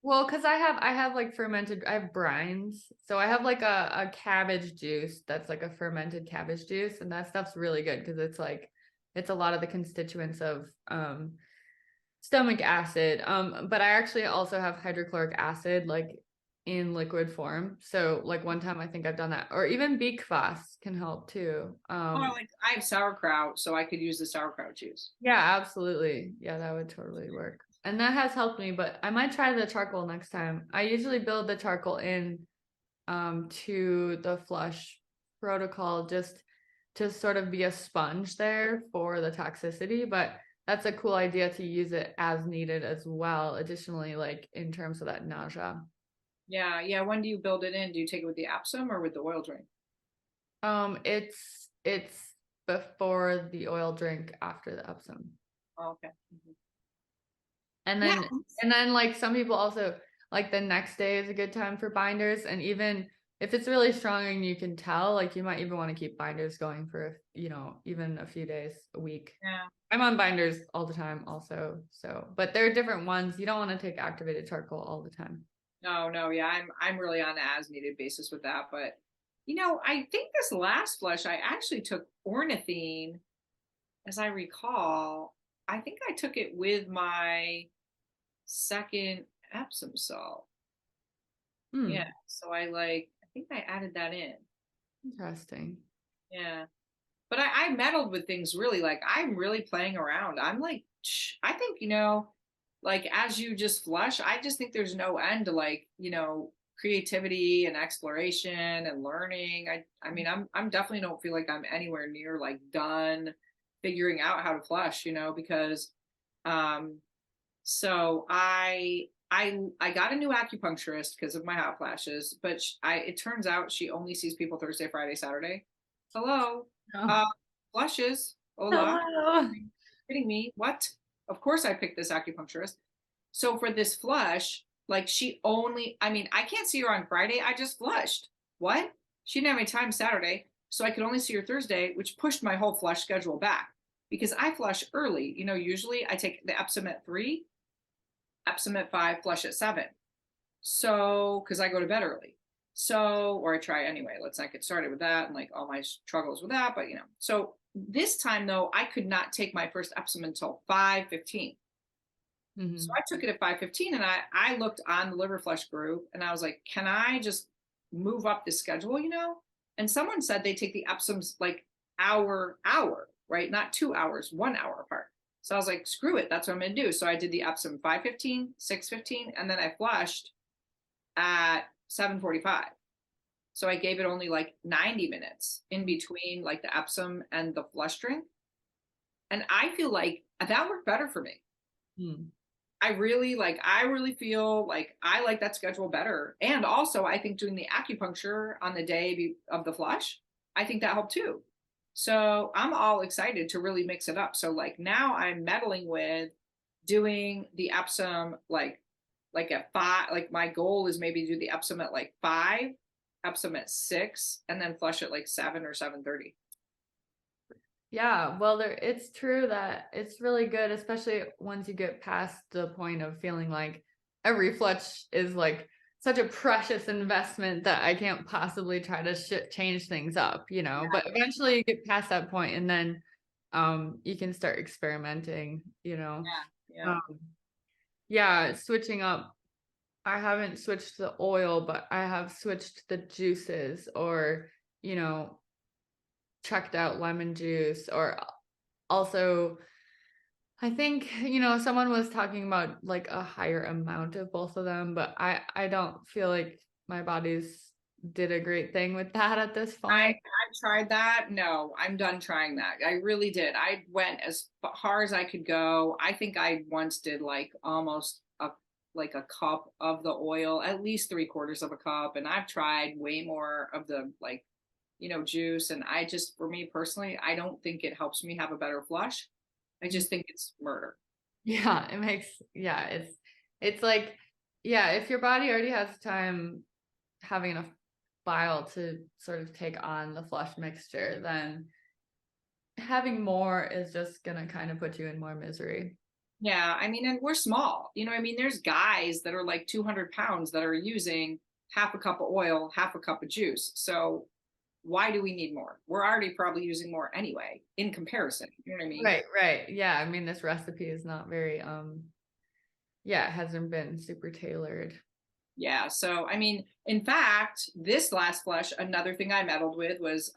Well, because I have like fermented, I have brines. So I have like a cabbage juice that's like a fermented cabbage juice, and that stuff's really good because it's a lot of the constituents of stomach acid. But I actually also have hydrochloric acid like in liquid form. So like one time I think I've done that, or even beet kvass can help too. I have sauerkraut, so I could use the sauerkraut juice. Yeah, absolutely. Yeah, that would totally work. And that has helped me, but I might try the charcoal next time. I usually build the charcoal in to the flush protocol just to sort of be a sponge there for the toxicity, but that's a cool idea to use it as needed as well, additionally, like in terms of that nausea. Yeah. When do you build it in? Do you take it with the Epsom or with the oil drink? It's before the oil drink, after the Epsom. Oh, okay. Mm-hmm. And then like some people also like the next day is a good time for binders. And even if it's really strong and you can tell, like you might even want to keep binders going for, even a few days, a week. Yeah. I'm on binders all the time also. So, but there are different ones. You don't want to take activated charcoal all the time. No. Yeah. I'm really on an as needed basis with that. But, I think this last flush, I actually took ornithine, as I recall. I think I took it with my second Epsom salt. Yeah. So I think I added that in. Interesting. Yeah. But I meddled with things really, like I'm really playing around. I'm like, I think, like as you just flush, I just think there's no end to like, creativity and exploration and learning. I mean, I'm definitely don't feel like I'm anywhere near like done figuring out how to flush, because So I got a new acupuncturist because of my hot flashes, but it turns out she only sees people Thursday, Friday, Saturday. Hello, Oh. uh, flushes. Hola, Hello. kidding me? What? Of course I picked this acupuncturist. So for this flush, like she only, I mean, I can't see her on Friday. I just flushed. What? She didn't have any time Saturday, so I could only see her Thursday, which pushed my whole flush schedule back because I flush early. You know, usually I take the Epsom at 3, Epsom at 5, flush at 7. So, because I go to bed early. So, or I try anyway. Let's not get started with that and like all my struggles with that. But, you know, so this time though, I could not take my first Epsom until 5:15. So Mhm. I took it at 5:15 and I looked on the liver flush group and I was like, can I just move up the schedule, you know? And someone said they take the Epsoms like hour, right? Not 2 hours, 1 hour apart. So I was like, screw it, that's what I'm gonna do. So I did the Epsom 5:15, 6:15, and then I flushed at 7:45. So I gave it only like 90 minutes in between like the Epsom and the flush drink. And I feel like that worked better for me. Mm. I really feel like I like that schedule better. And also I think doing the acupuncture on the day of the flush, I think that helped too. So I'm all excited to really mix it up. So like now I'm meddling with doing the Epsom like at 5, like my goal is maybe do the Epsom at like 5, Epsom at 6, and then flush at like 7 or 7:30. Yeah, well, it's true that it's really good, especially once you get past the point of feeling like every flush is like such a precious investment that I can't possibly try to change things up, you know. But eventually you get past that point, and then you can start experimenting, you know. Yeah. Yeah. Um, yeah, switching up. I haven't switched the oil, but I have switched the juices, or you know, checked out lemon juice, or also I think, you know, someone was talking about like a higher amount of both of them, but I don't feel like my body's did a great thing with that at this point. I tried that. No, I'm done trying that. I really did. I went as far as I could go. I think I once did like almost a cup of the oil, at least 3/4 of a cup, and I've tried way more of the like, you know, juice. And I just, for me personally, I don't think it helps me have a better flush. I just think it's murder. Yeah, it makes yeah, it's like yeah, if your body already has time having enough bile to sort of take on the flush mixture, then having more is just gonna kind of put you in more misery. Yeah, I mean, and we're small. You know, I mean, there's guys that are like 200 pounds that are using half a cup of oil, half a cup of juice. So why do we need more? We're already probably using more anyway in comparison. You know what I mean? Right, right. Yeah, I mean this recipe is not very yeah, it hasn't been super tailored. Yeah. So, I mean, in fact, this last flush, another thing I meddled with was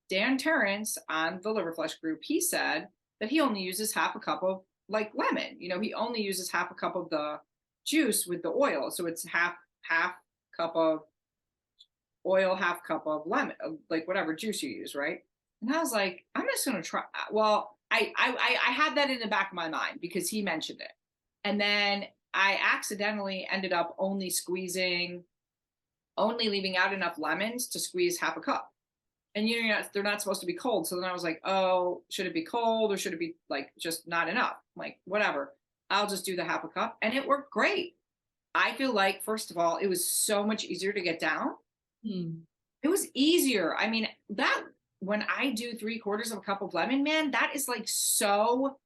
Dan Terrence on the liver flush group. He said that he only uses half a cup of like lemon. You know, he only uses half a cup of the juice with the oil. So it's half cup of oil, half cup of lemon, like whatever juice you use, right? And I was like, I'm just gonna try. Well, I had that in the back of my mind because he mentioned it, and then I accidentally ended up only leaving out enough lemons to squeeze half a cup. And you know, they're not supposed to be cold. So then I was like, oh, should it be cold or should it be like just not enough? I'm like, whatever. I'll just do the half a cup. And it worked great. I feel like, first of all, it was so much easier to get down. Hmm. It was easier. I mean, that when I do 3/4 of a cup of lemon, man, that is like so,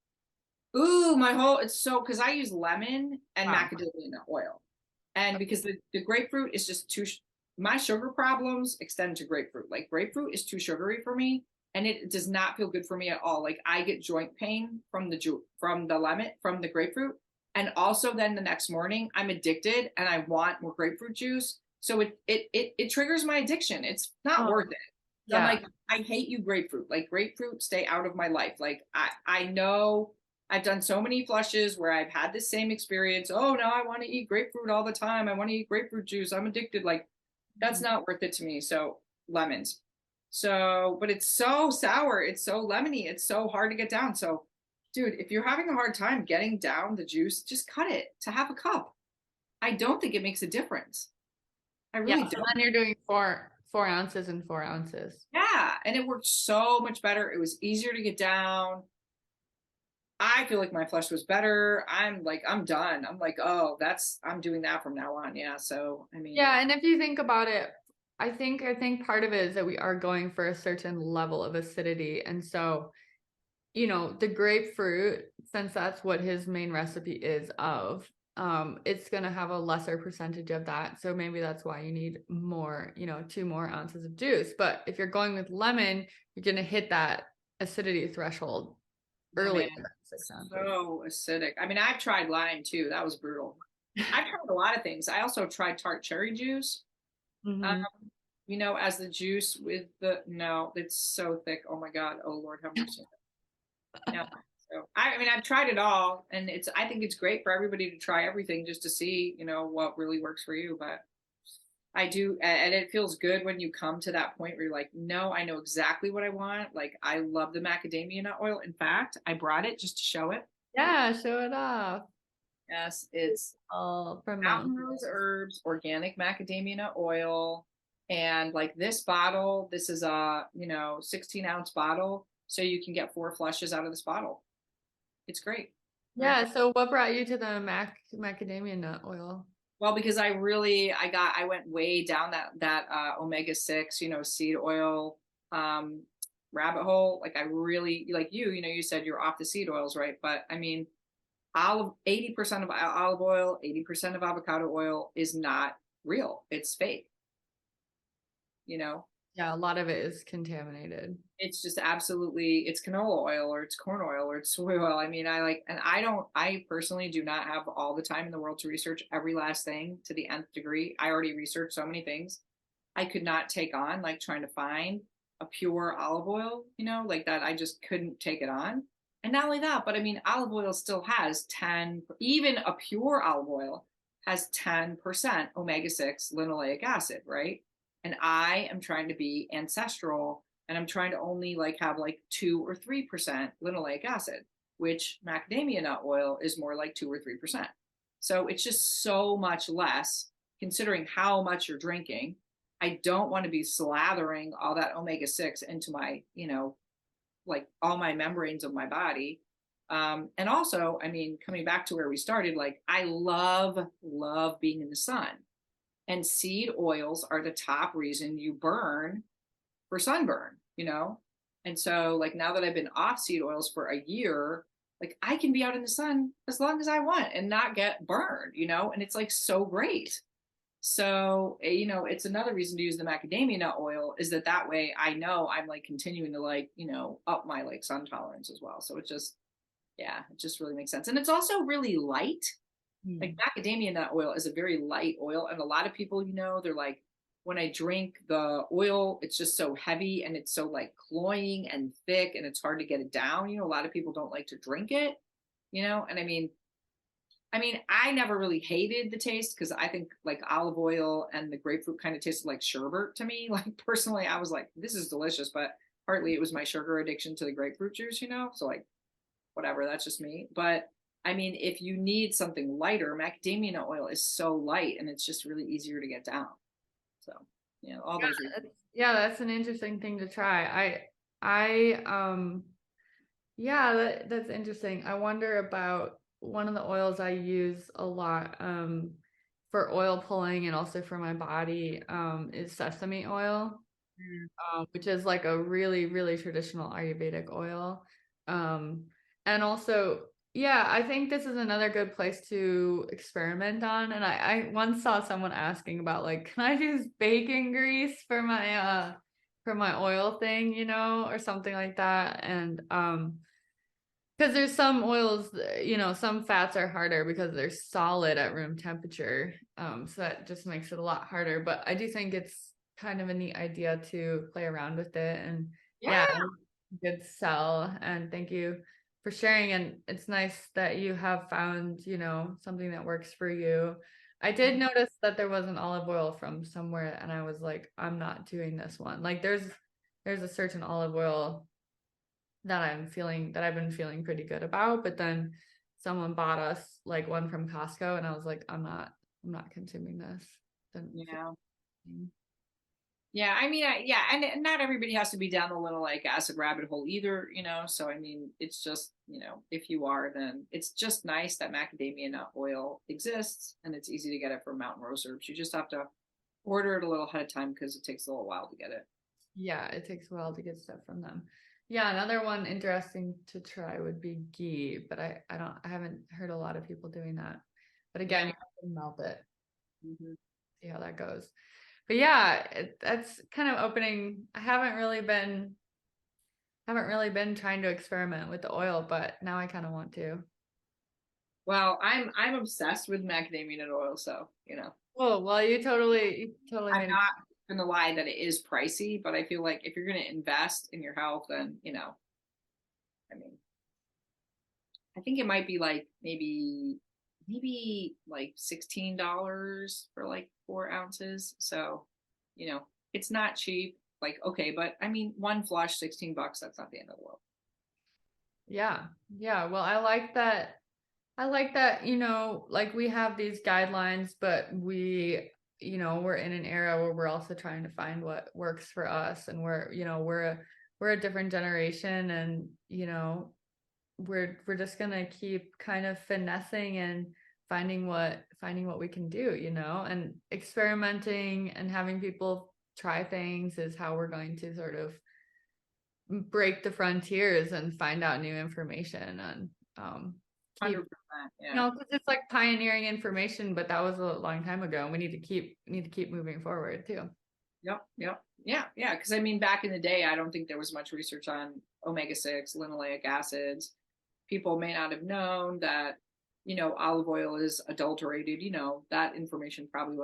ooh, it's so, because I use lemon and Wow. macadamia oil. And because the grapefruit is just too, my sugar problems extend to grapefruit. Like grapefruit is too sugary for me and it does not feel good for me at all. Like I get joint pain from from the grapefruit. And also then the next morning I'm addicted and I want more grapefruit juice. So it triggers my addiction. It's not Oh, worth it. So I'm yeah. like, I hate you, grapefruit. Like grapefruit, stay out of my life. Like I know I've done so many flushes where I've had the same experience. Oh, no, I want to eat grapefruit all the time. I want to eat grapefruit juice. I'm addicted. Like, that's not worth it to me. So, lemons. So, but it's so sour. It's so lemony. It's so hard to get down. So, Dude, if you're having a hard time getting down the juice, just cut it to half a cup. I don't think it makes a difference. I Yeah, really so don't. then you're doing four ounces and 4 ounces. Yeah, and it worked so much better. It was easier to get down. I feel like my flush was better. I'm like, I'm done. I'm like, oh, I'm doing that from now on. Yeah. So, I mean, Yeah, and if you think about it, I think part of it is that we are going for a certain level of acidity. And so, the grapefruit, since that's what his main recipe is of, it's gonna have a lesser percentage of that. So maybe that's why you need more, 2 more ounces of juice. But if you're going with lemon, you're gonna hit that acidity threshold oh earlier man, than 6 ounces. so acidic. I mean, I've tried lime too. That was brutal. I've tried a lot of things. I also tried tart cherry juice. Um, Mhm. as the juice with no, it's so thick. Oh my God. Oh Lord, have mercy. Yeah. So I mean, I've tried it all, and I think it's great for everybody to try everything just to see, what really works for you. But I do, and it feels good when you come to that point where you're like, no, I know exactly what I want. Like, I love the macadamia nut oil. In fact, I brought it just to show it. Yeah, show it off. Yes, it's All from Mountain. Mountain Rose Herbs, organic macadamia nut oil. And like this bottle, this is a, 16-ounce bottle. So you can get 4 flushes out of this bottle. It's great. Very Yeah, so what brought you to the macadamia nut oil? well, because I went way down that omega-6, seed oil um rabbit hole. Like I really like you said you're off the seed oils, right? But I mean, olive 80% of olive oil, 80% of avocado oil is not real. It's fake, you know. Yeah, a lot of it is contaminated. It's just absolutely, it's canola oil or it's corn oil or it's soy oil. I mean, I personally do not have all the time in the world to research every last thing to the nth degree. I already researched so many things. I could not take on like trying to find a pure olive oil, like that. I just couldn't take it on. And not only that, but I mean, olive oil still has 10, even a pure olive oil has 10% omega-6 linoleic acid, right? And I am trying to be ancestral and I'm trying to only like have like 2 or 3% linoleic acid, which macadamia nut oil is more like 2 or 3%. So it's just so much less considering how much you're drinking. I don't want to be slathering all that omega-6 into my, like all my membranes of my body. And also, I mean, coming back to where we started, like I love being in the sun. And seed oils are the top reason you burn for sunburn, And so, like, now that I've been off seed oils for a year, like, I can be out in the sun as long as I want and not get burned, And it's like so great. So, it's another reason to use the macadamia nut oil is that way I know I'm like continuing to like, up my like sun tolerance as well. So it just really makes sense. And it's also really light. Like macadamia nut oil is a very light oil. And a lot of people, they're like, when I drink the oil, it's just so heavy and it's so like cloying and thick and it's hard to get it down. A lot of people don't like to drink it, and I mean, I never really hated the taste because I think like olive oil and the grapefruit kind of tasted like sherbet to me. Like personally, I was like, this is delicious, but partly it was my sugar addiction to the grapefruit juice, So like, whatever, that's just me. But I mean, if you need something lighter, macadamia nut oil is so light and it's just really easier to get down. So, all those reasons. Yeah, that's an interesting thing to try. Yeah, that's interesting. I wonder about one of the oils I use a lot for oil pulling and also for my body is sesame oil, which is like a really, really traditional Ayurvedic oil. And also, yeah, I think this is another good place to experiment on. And I once saw someone asking about like, can I use bacon grease for my oil thing, or something like that. And because there's some oils, some fats are harder because they're solid at room temperature. So that just makes it a lot harder. But I do think it's kind of a neat idea to play around with it. And Yeah. yeah, good sell. And thank you for sharing. And it's nice that you have found, something that works for you. I did notice that there was an olive oil from somewhere, and I was like, I'm not doing this one. Like there's a certain olive oil that I've been feeling pretty good about. But then someone bought us like one from Costco, and I was like, I'm not consuming this. Didn't feel Yeah. anything. Yeah, I mean, yeah, and not everybody has to be down the little like acid rabbit hole either, you know. So I mean, it's just, you know, if you are, then it's just nice that macadamia nut oil exists and it's easy to get it from Mountain Rose Herbs. You just have to order it a little ahead of time because it takes a little while to get it. Yeah, it takes a while to get stuff from them. Yeah, another one interesting to try would be ghee, but I haven't heard a lot of people doing that. But again, Yeah. you have to melt it, Hmm. see how that goes. But yeah, that's kind of opening. I haven't really been trying to experiment with the oil, but now I kind of want to. Well, I'm obsessed with macadamia nut oil, so you know, Oh, well, you totally I'm made not gonna lie that it is pricey, but I feel like if you're gonna invest in your health, then you know, I mean, I think it might be like maybe like $16 for like 4 ounces. So, you know, it's not cheap. Like, okay, but I mean, one flush, $16, that's not the end of the world. yeah. Yeah, well, I like that. I like that, like we have these guidelines, but we're in an era where we're also trying to find what works for us, and we're a different generation, and we're just gonna keep kind of finessing and finding what we can do, and experimenting and having people try things is how we're going to sort of break the frontiers and find out new information, and keep 100%. Yeah. because it's like pioneering information, but that was a long time ago. And we need to keep moving forward too. Yep. Yep. Yeah. Yeah. Cause I mean, back in the day, I don't think there was much research on omega-6, linoleic acids. People may not have known that, you know, olive oil is adulterated, you know, that information probably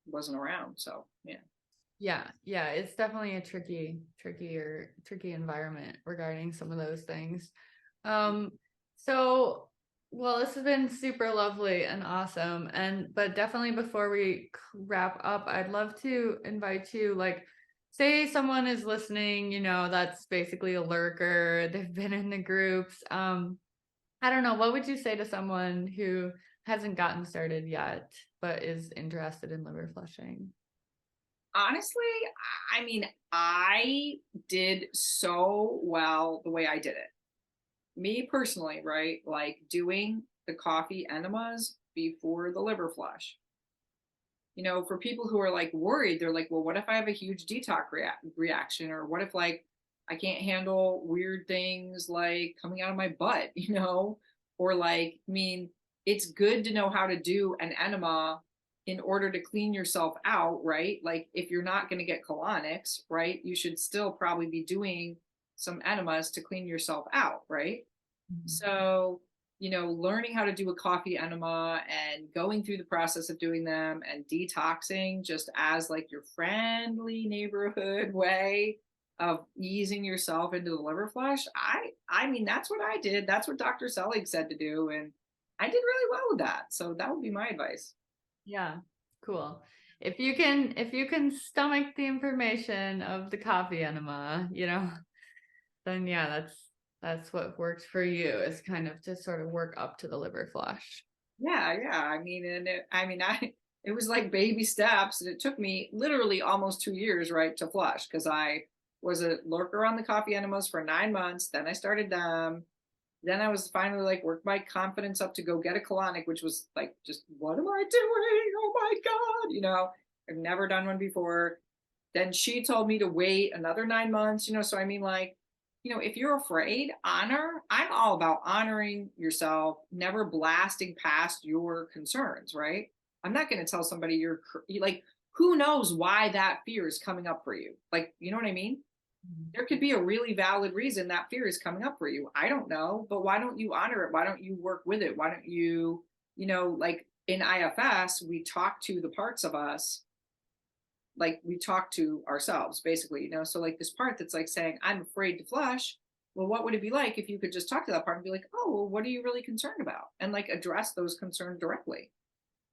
wasn't around. So yeah. Yeah, it's definitely a tricky environment regarding some of those things. Um, so well, this has been super lovely and awesome. But definitely before we wrap up, I'd love to invite you, like, say someone is listening, that's basically a lurker, they've been in the groups. I don't know, what would you say to someone who hasn't gotten started yet, but is interested in liver flushing? Honestly, I mean, I did so well the way I did it. Me personally, right? Like doing the coffee enemas before the liver flush. You know, for people who are like worried, they're like, well, what if I have a huge detox reaction? Or what if like I can't handle weird things like coming out of my butt, you know? Or like, I mean, it's good to know how to do an enema in order to clean yourself out, right? Like if you're not going to get colonics, right? You should still probably be doing some enemas to clean yourself out, right? Mhm. So, you know, learning how to do a coffee enema and going through the process of doing them and detoxing just as like your friendly neighborhood way of easing yourself into the liver flush. I mean that's what I did. That's what Dr. Selig said to do, and I did really well with that. So that would be my advice. Yeah, cool. If you can stomach the information of the coffee enema, then yeah, that's what works for you, is kind of to sort of work up to the liver flush. Yeah, yeah. I mean, I mean, it was like baby steps, and it took me literally almost 2 years, right, to flush because I was a lurker on the coffee enemas for 9 months. Then I started them. Then I was finally like worked my confidence up to go get a colonic, which was like, just what am I doing? Oh my God, you know, I've never done one before. Then she told me to wait another 9 months, you know. So I mean, like, you know, if you're afraid, honor. I'm all about honoring yourself, never blasting past your concerns, right? I'm not going to tell somebody like, who knows why that fear is coming up for you? Like, you know what I mean? Mhm. There could be a really valid reason that fear is coming up for you. I don't know, but why don't you honor it? Why don't you work with it? Why don't you, you know, like in IFS, we talk to the parts of us like we talk to ourselves basically, you know. So like this part that's like saying I'm afraid to flush, well, what would it be like if you could just talk to that part and be like, oh well, what are you really concerned about, and like address those concerns directly,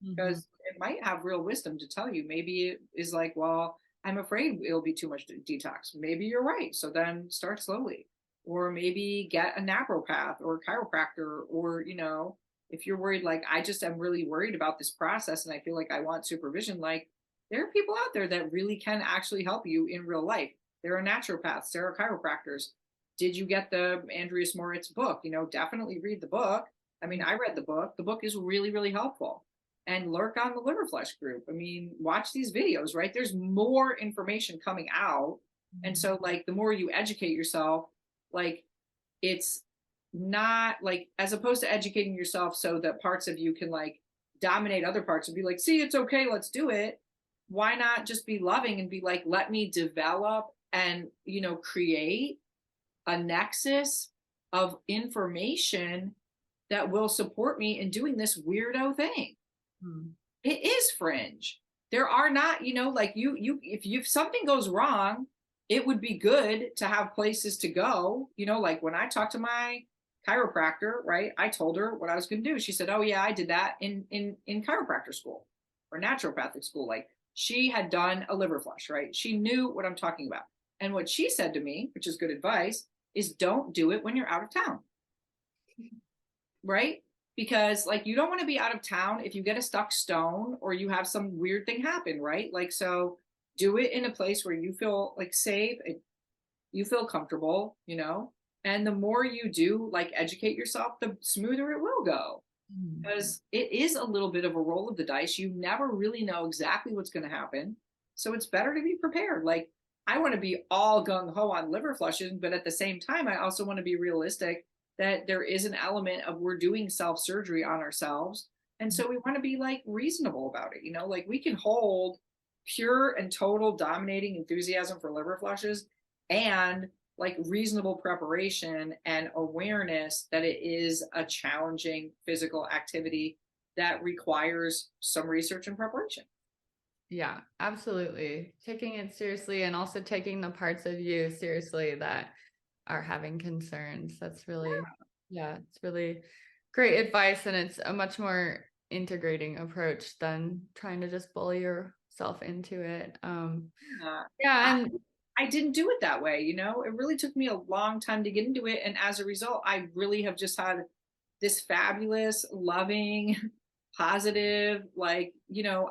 Mhm. because it might have real wisdom to tell you. Maybe it is like, well, I'm afraid it'll be too much detox. Maybe you're right, so then start slowly. or maybe get a naturopath or a chiropractor, or, if you're worried, like, I just am really worried about this process and I feel like I want supervision, like, there are people out there that really can actually help you in real life. There are naturopaths, there are chiropractors. Did you get the Andreas Moritz book? Definitely read the book. I mean, I read the book. The book is really, really helpful. And lurk on the Liver Flush group. I mean, watch these videos, right? There's more information coming out. And so, like, the more you educate yourself, like, it's not like, as opposed to educating yourself so that parts of you can like dominate other parts and be like, see, it's okay, let's do it. Why not just be loving and be like, let me develop and, create a nexus of information that will support me in doing this weirdo thing. It is fringe. There are not, like, if something goes wrong, it would be good to have places to go. Like when I talked to my chiropractor, right, I told her what I was going to do. She said, oh yeah, I did that in chiropractor school or naturopathic school. Like, she had done a liver flush, right? She knew what I'm talking about. And what she said to me, which is good advice, is don't do it when you're out of town. Right? Because like, you don't want to be out of town if you get a stuck stone or you have some weird thing happen, right? Like, so do it in a place where you feel like safe, you feel comfortable, and the more you do like educate yourself, the smoother it will go. Because it is a little bit of a roll of the dice. You never really know exactly what's going to happen. So it's better to be prepared. Like, I want to be all gung-ho on liver flushes, but at the same time, I also want to be realistic that there is an element of we're doing self-surgery on ourselves. And so we want to be like reasonable about it. Like, we can hold pure and total dominating enthusiasm for liver flushes and like reasonable preparation and awareness that it is a challenging physical activity that requires some research and preparation. Yeah, absolutely. Taking it seriously and also taking the parts of you seriously that are having concerns. That's really, yeah, it's really great advice. And it's a much more integrating approach than trying to just bully yourself into it. Yeah. And I didn't do it that way. It really took me a long time to get into it. And as a result, I really have just had this fabulous, loving, positive, like,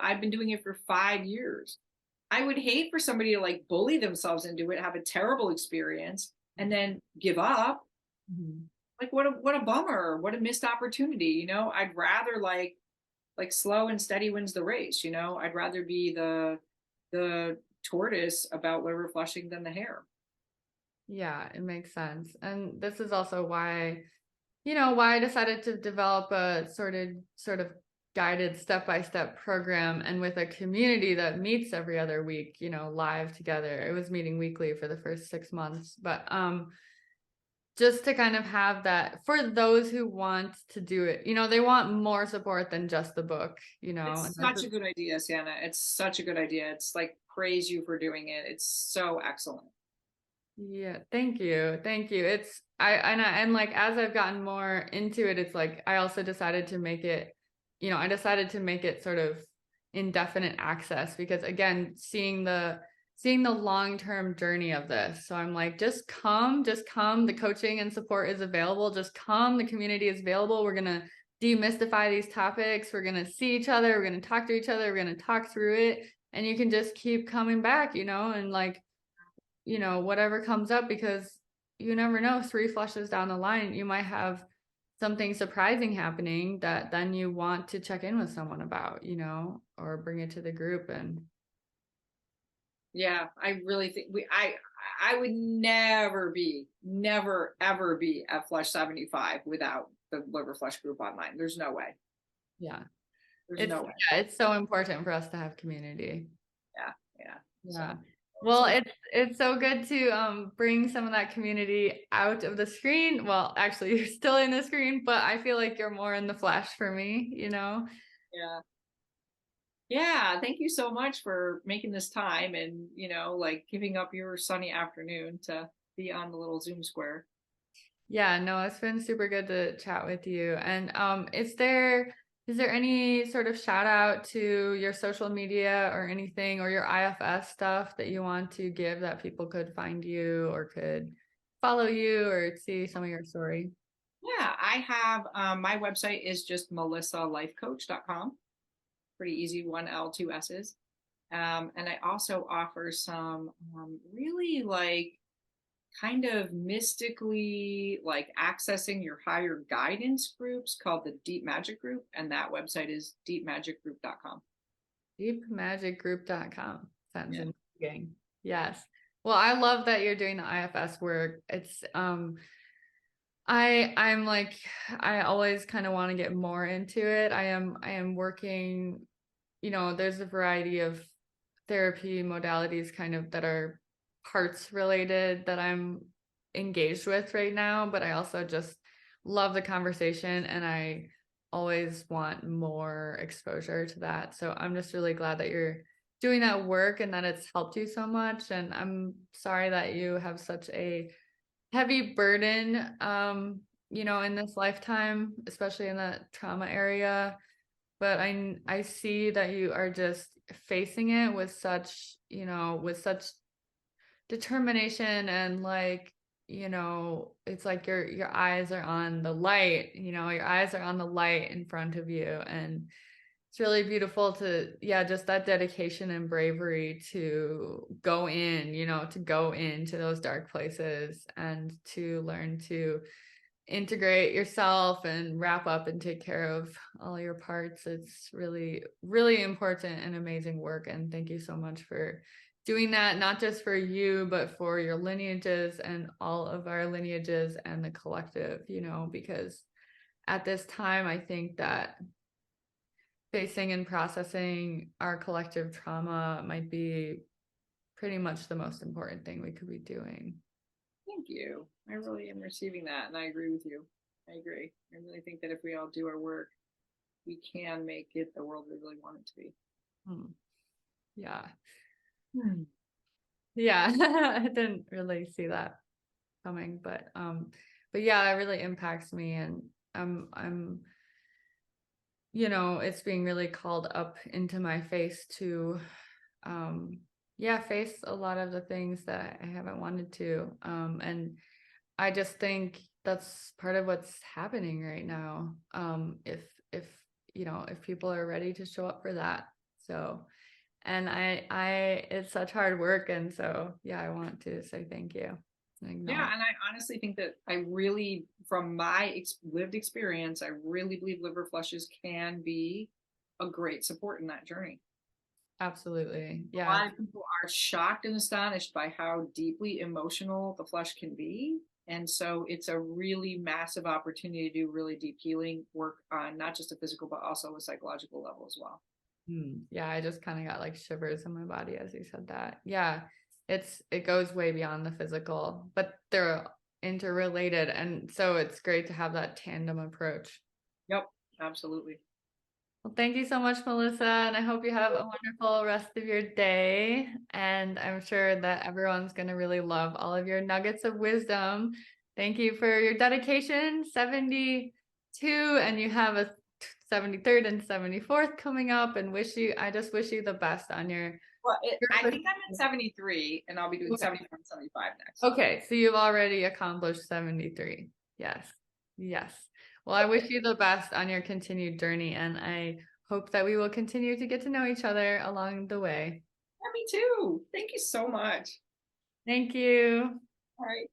I've been doing it for 5 years. I would hate for somebody to like bully themselves into it, have a terrible experience, and then give up. Like, what a bummer, what a missed opportunity. I'd rather like slow and steady wins the race. I'd rather be the tortoise about liver flushing than the hare. yeah, it makes sense. And this is also why, why I decided to develop a sort of guided step-by-step program, and with a community that meets every other week, live together. It was meeting weekly for the first 6 months, but just to kind of have that for those who want to do it, they want more support than just the book, It's such a good idea, Sienna. It's such a good idea. It's like, praise you for doing it. It's so excellent. Yeah, thank you. It's and like, as I've gotten more into it, it's like I also decided to make it, I decided to make it sort of indefinite access, because again, seeing the long-term journey of this. So I'm like, just come. The coaching and support is available. Just come. The community is available. We're going to demystify these topics. We're going to see each other. We're going to talk to each other. We're going to talk through it. And you can just keep coming back, and like, whatever comes up, because you never know, 3 flushes down the line, you might have something surprising happening that then you want to check in with someone about, or bring it to the group. And yeah, I really think I would never ever be at Flush 75 without the liver flush group online. There's no way. Yeah, There's no way. Yeah, it's so important for us to have community. Yeah. So, well, it's so good to bring some of that community out of the screen. Well, actually, you're still in the screen, but I feel like you're more in the flesh for me, Yeah, thank you so much for making this time and, like giving up your sunny afternoon to be on the little Zoom square. Yeah, no, it's been super good to chat with you. And is there any sort of shout out to your social media or anything, or your IFS stuff that you want to give, that people could find you or could follow you or see some of your story? Yeah, I have my website is just melissalifecoach.com. Pretty easy, one L, two S's. And I also offer some really like kind of mystically like accessing your higher guidance groups called the Deep Magic Group. And that website is deepmagicgroup.com. Deepmagicgroup.com. Sounds Yeah. intriguing. Yes. Well, I love that you're doing the IFS work. It's I'm like I always kind of want to get more into it. I am working, there's a variety of therapy modalities kind of that are parts related that I'm engaged with right now, but I also just love the conversation and I always want more exposure to that. So I'm just really glad that you're doing that work and that it's helped you so much. And I'm sorry that you have such a heavy burden, in this lifetime, especially in the trauma area. But I see that you are just facing it with such, with such determination and like, it's like your eyes are on the light, your eyes are on the light in front of you. And it's really beautiful to, yeah, just that dedication and bravery to go in, to go into those dark places and to learn to integrate yourself and wrap up and take care of all your parts. It's really, really important and amazing work. And thank you so much for doing that, not just for you, but for your lineages and all of our lineages and the collective, because at this time, I think that facing and processing our collective trauma might be pretty much the most important thing we could be doing. Thank you. I really am receiving that. And I agree with you. I agree. I really think that if we all do our work, we can make it the world we really want it to be. Yeah. Yeah. I didn't really see that coming, but yeah, it really impacts me. And I'm it's being really called up into my face to face a lot of the things that I haven't wanted to. And I just think that's part of what's happening right now. If if people are ready to show up for that. So, and it's such hard work. And so, yeah, I want to say thank you. Yeah, and I honestly think that I really, from my lived experience, I really believe liver flushes can be a great support in that journey. Absolutely. A Yeah. lot of people are shocked and astonished by how deeply emotional the flush can be. And so it's a really massive opportunity to do really deep healing work on not just a physical, but also a psychological level as well. Yeah, I just kind of got like shivers in my body as you said that. Yeah, it goes way beyond the physical, but they're interrelated. And so it's great to have that tandem approach. Yep, absolutely. Well, thank you so much, Melissa. And I hope you have a wonderful rest of your day. And I'm sure that everyone's going to really love all of your nuggets of wisdom. Thank you for your dedication, 72, and you have a 73rd and 74th coming up, and I just wish you the best on your. Well, I think I'm at 73 and I'll be doing 74 and 75 next. Okay, so you've already accomplished 73. Yes. Yes. Well, I wish you the best on your continued journey, and I hope that we will continue to get to know each other along the way. Yeah, me too. Thank you so much. Thank you. All right.